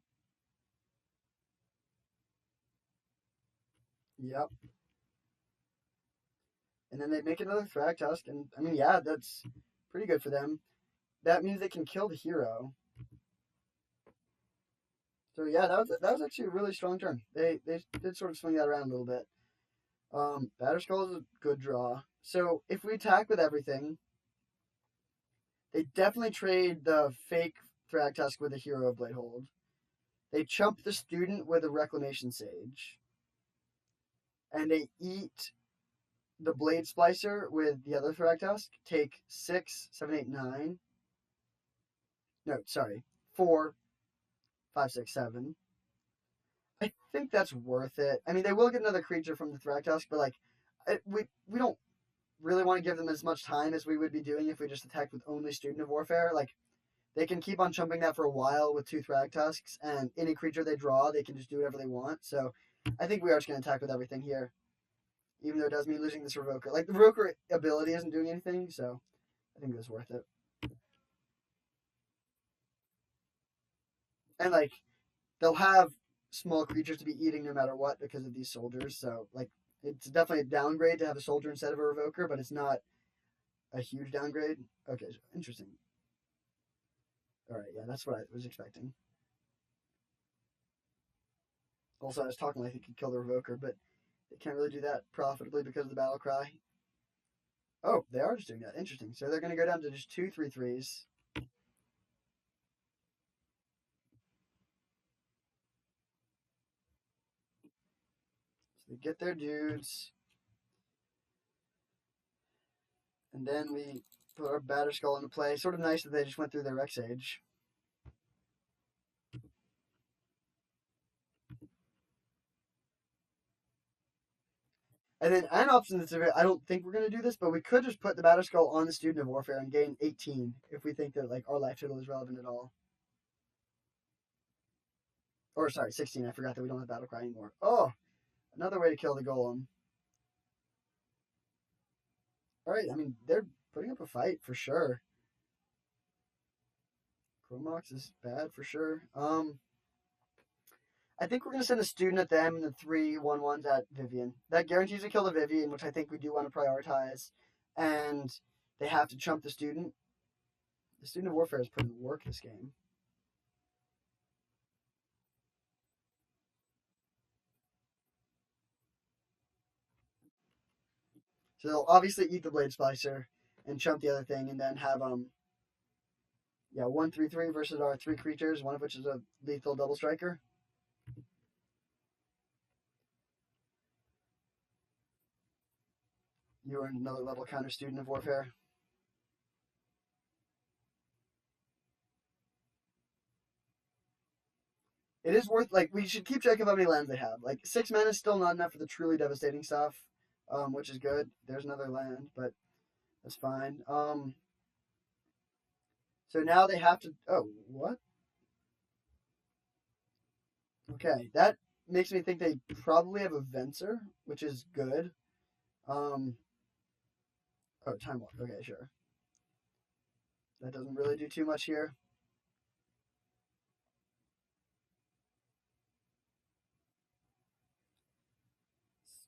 Speaker 1: Yep. And then they make another Thragtusk, and I mean, yeah, that's pretty good for them. That means they can kill the hero. So yeah, that was actually a really strong turn. They did sort of swing that around a little bit. Batterskull is a good draw. So if we attack with everything, they definitely trade the fake Thragtusk with a Hero of Bladehold. They chump the student with a Reclamation Sage. And they eat the Blade Splicer with the other Thragtusk. Take 6, 7, 8, 9. No, sorry. 4, 5, 6, 7. I think that's worth it. I mean, they will get another creature from the Thragtusk, but like, we don't really want to give them as much time as we would be doing if we just attacked with only Student of Warfare. Like, they can keep on chumping that for a while with 2 Thragtusks, and any creature they draw, they can just do whatever they want. So, I think we are just going to attack with everything here, even though it does mean losing this Revoker. Like, the Revoker ability isn't doing anything, so I think it's worth it. And, like, they'll have small creatures to be eating no matter what because of these soldiers, so, like, it's definitely a downgrade to have a soldier instead of a Revoker, but it's not a huge downgrade. Okay, interesting. All right, yeah, that's what I was expecting. Also, I was talking like he could kill the Revoker, but they can't really do that profitably because of the Battle Cry. Oh, they are just doing that. Interesting. So they're going to go down to just 2/3/3s. So they get their dudes. And then we put our Batterskull into play. Sort of nice that they just went through their Rexage. And then an option that's I don't think we're going to do this, but we could just put the Batterskull on the Student of Warfare and gain 18 if we think that like our life total is relevant at all. Or sorry, 16. I forgot that we don't have Battle Cry anymore. Oh, another way to kill the Golem. All right, I mean they're putting up a fight for sure. Chromox is bad for sure. I think we're gonna send a student at them and the 3/1/1s at Vivian. That guarantees a kill the Vivian, which I think we do want to prioritize. And they have to chump the student. The Student of Warfare is putting work this game. So they'll obviously eat the Blade Splicer and chump the other thing, and then have 1/3/3 versus our 3 creatures, one of which is a lethal double striker. You earned another level counter Student of Warfare. It is worth like we should keep track of how many lands they have. Like 6 mana is still not enough for the truly devastating stuff, which is good. There's another land, but that's fine. So now they have to. Oh, what? Okay, that makes me think they probably have a Venser, which is good. Um. Oh, Time Walk. Okay, sure. That doesn't really do too much here.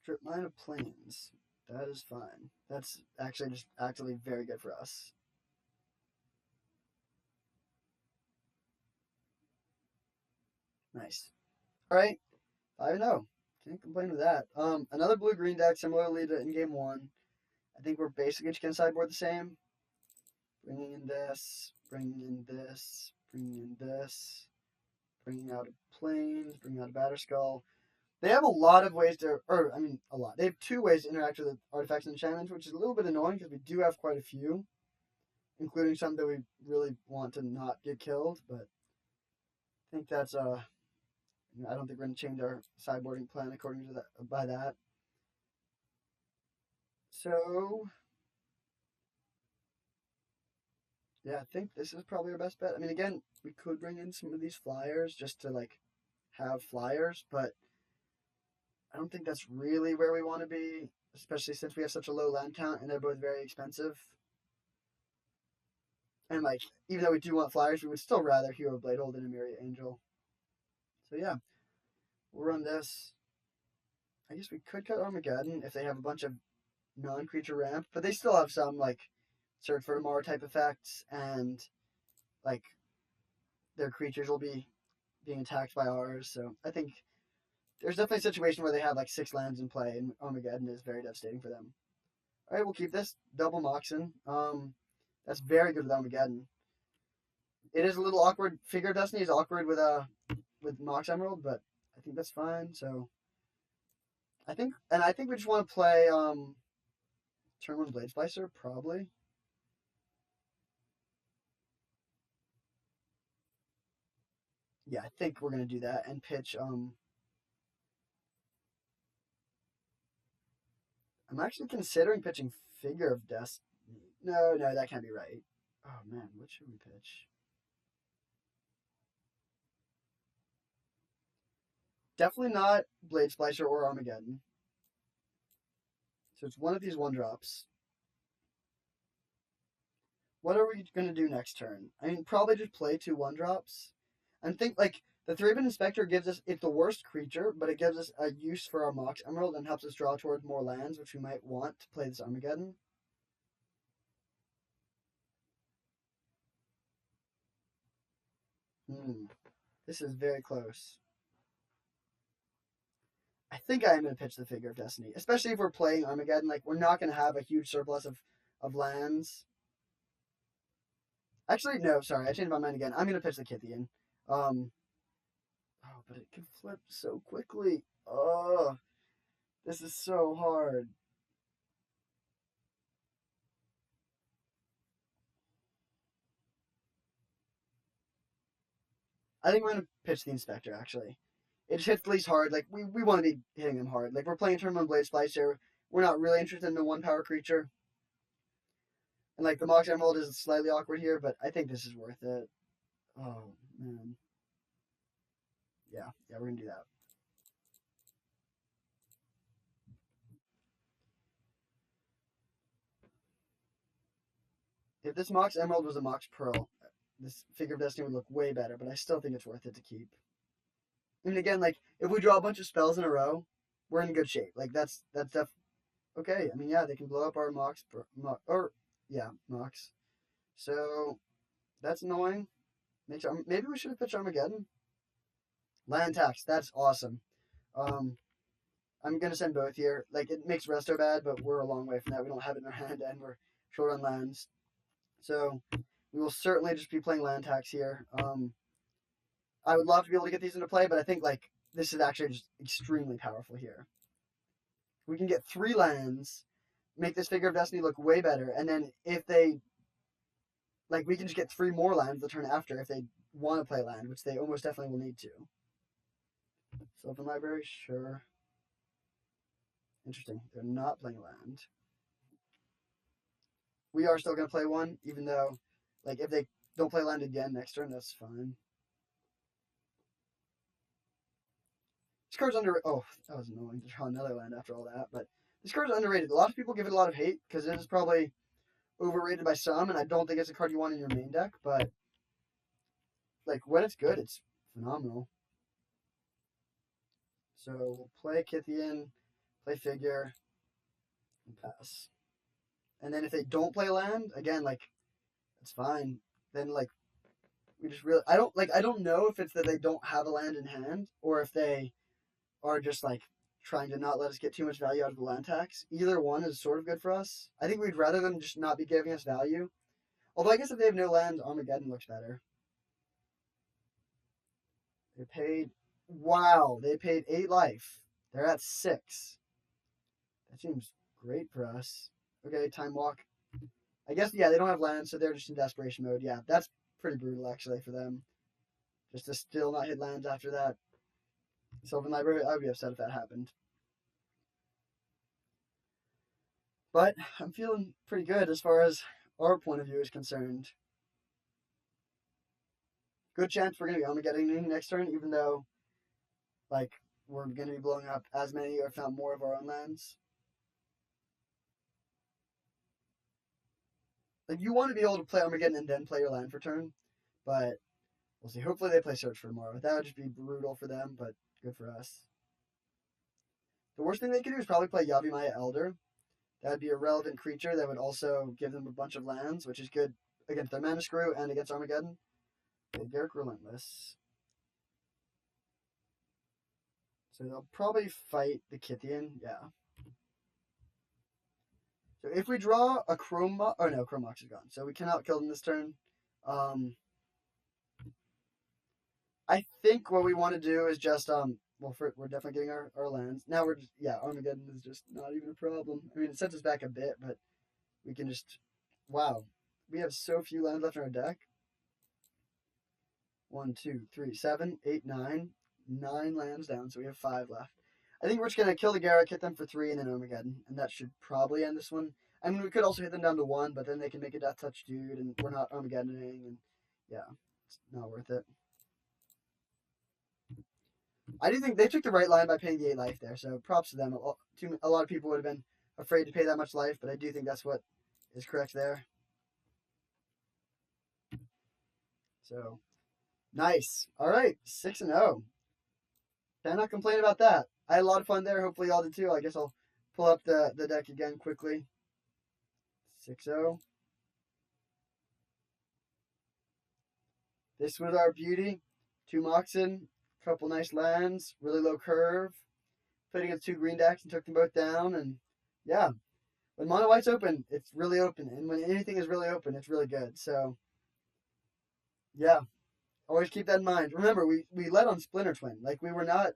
Speaker 1: Strip Mine of Plains. That is fine. That's actually just actively very good for us. Nice. All right. 5-0. Can't complain with that. Another blue-green deck, similarly to in game one. I think we're basically just going to sideboard the same. Bringing in this, bringing in this, bringing in this, bringing out a Plains, bringing out a Batterskull. They have a lot of ways to, or I mean, a lot. They have two ways to interact with the artifacts and enchantments, which is a little bit annoying because we do have quite a few, including some that we really want to not get killed. But I think that's I don't think we're going to change our sideboarding plan according to that by that. So yeah, I think this is probably our best bet. I mean, again, we could bring in some of these flyers just to like have flyers, but I don't think that's really where we want to be, especially since we have such a low land count and they're both very expensive. And like, even though we do want flyers, we would still rather Hero of Bladehold than a Myriad Angel. So yeah, we'll run this. I guess we could cut Armageddon if they have a bunch of non-creature ramp, but they still have some like Search for Tomorrow type effects, and like their creatures will be being attacked by ours. So I think there's definitely a situation where they have like 6 lands in play, and Armageddon is very devastating for them. All right, we'll keep this double Moxen. That's very good with Armageddon. It is a little awkward. Figure of Destiny is awkward with Mox Emerald, but I think that's fine. So I think we just want to play turn 1 Blade Splicer probably. Yeah, I think we're gonna do that and pitch. I'm actually considering pitching Figure of Destiny. No, that can't be right. Oh man, what should we pitch? Definitely not Blade Splicer or Armageddon. So it's one of these 1-drops. What are we going to do next turn? I mean, probably just play 2 1-drops. And think, like, the 3-bit Inspector gives us, it's the worst creature, but it gives us a use for our Mox Emerald and helps us draw towards more lands, which we might want to play this Armageddon. This is very close. I think I am going to pitch the Figure of Destiny, especially if we're playing Armageddon. Like, we're not going to have a huge surplus of lands. Actually, no, sorry, I changed my mind again. I'm going to pitch the Kythian. Oh, but it can flip so quickly. Oh, this is so hard. I think we're going to pitch the Inspector, actually. It just hits the least hard. Like, we want to be hitting them hard. Like, we're playing Tournament Blade Splicer. We're not really interested in the 1-power creature. And, like, the Mox Emerald is slightly awkward here, but I think this is worth it. Oh, man. Yeah, we're going to do that. If this Mox Emerald was a Mox Pearl, this Figure of Destiny would look way better, but I still think it's worth it to keep. And again, like, if we draw a bunch of spells in a row, we're in good shape. Like, that's okay. I mean, yeah, they can blow up our Mox, Mox. So, that's annoying. Maybe we should have pitched Armageddon. Land tax, that's awesome. I'm gonna send both here. Like, it makes Resto bad, but we're a long way from that. We don't have it in our hand, and we're short on lands. So, we will certainly just be playing land tax here. I would love to be able to get these into play, but I think like this is actually just extremely powerful here. We can get 3 lands, make this Figure of Destiny look way better, and then if they like, we can just get 3 more lands the turn after if they want to play land, which they almost definitely will need to. Sylvan Library, sure. Interesting. They're not playing land. We are still going to play one, even though, like, if they don't play land again next turn, that's fine. This card's underrated. Oh, that was annoying to draw another land after all that. But this card's underrated. A lot of people give it a lot of hate because it is probably overrated by some, and I don't think it's a card you want in your main deck. But like when it's good, it's phenomenal. So we'll play Kythian, play Figure, Pass. And then if they don't play land, again, like, it's fine. Then, like, we just really, I don't know if it's that they don't have a land in hand or if they are just, like, trying to not let us get too much value out of the land tax. Either one is sort of good for us. I think we'd rather them just not be giving us value. Although I guess if they have no land, Armageddon looks better. They paid, wow, they paid 8 life. They're at 6. That seems great for us. Okay, time walk. I guess, yeah, they don't have land, so they're just in desperation mode. Yeah, that's pretty brutal, actually, for them. Just to still not hit lands after that. Sylvan Library, I would be upset if that happened. But I'm feeling pretty good as far as our point of view is concerned. Good chance we're going to be Armageddon next turn, even though, like, we're going to be blowing up as many, or if not more, of our own lands. Like, you want to be able to play Armageddon and then play your land for turn, but we'll see. Hopefully they play Search for tomorrow. That would just be brutal for them, but good for us. The worst thing they could do is probably play Yavimaya Elder. That would be a relevant creature that would also give them a bunch of lands, which is good against their Mana Screw and against Armageddon. Okay, Garruk Relentless. So they'll probably fight the Kythian, yeah. So if we draw a Chrome Mox, oh no, Chrome Mox is gone. So we cannot kill them this turn. I think what we want to do is just, well, we're definitely getting our lands. Now we're just, yeah, Armageddon is just not even a problem. I mean, it sets us back a bit, but we can just, wow. We have so few lands left in our deck. 1, 2, 3, 7, 8, 9. 9 lands down, so we have 5 left. I think we're just going to kill the Garruk, hit them for 3, and then Armageddon. And that should probably end this one. I mean, we could also hit them down to 1, but then they can make a Death Touch dude, and we're not Armageddoning, and yeah, it's not worth it. I do think they took the right line by paying the 8 life there, so props to them. A lot of people would have been afraid to pay that much life, but I do think that's what is correct there. So, nice. All right, 6-0. Cannot complain about that. I had a lot of fun there. Hopefully y'all did too. I guess I'll pull up the deck again quickly. 6-0. This was our beauty. 2 Moxen, couple nice lands, really low curve. Played against 2 green decks and took them both down. And yeah, when Mono White's open, it's really open. And when anything is really open, it's really good. So yeah, always keep that in mind. Remember, we led on Splinter Twin. Like, we were not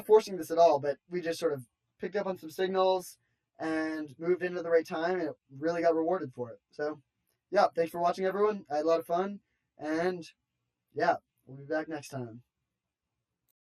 Speaker 1: forcing this at all, but we just sort of picked up on some signals and moved into the right time, and it really got rewarded for it. So yeah, thanks for watching, everyone. I had a lot of fun, and yeah, we'll be back next time.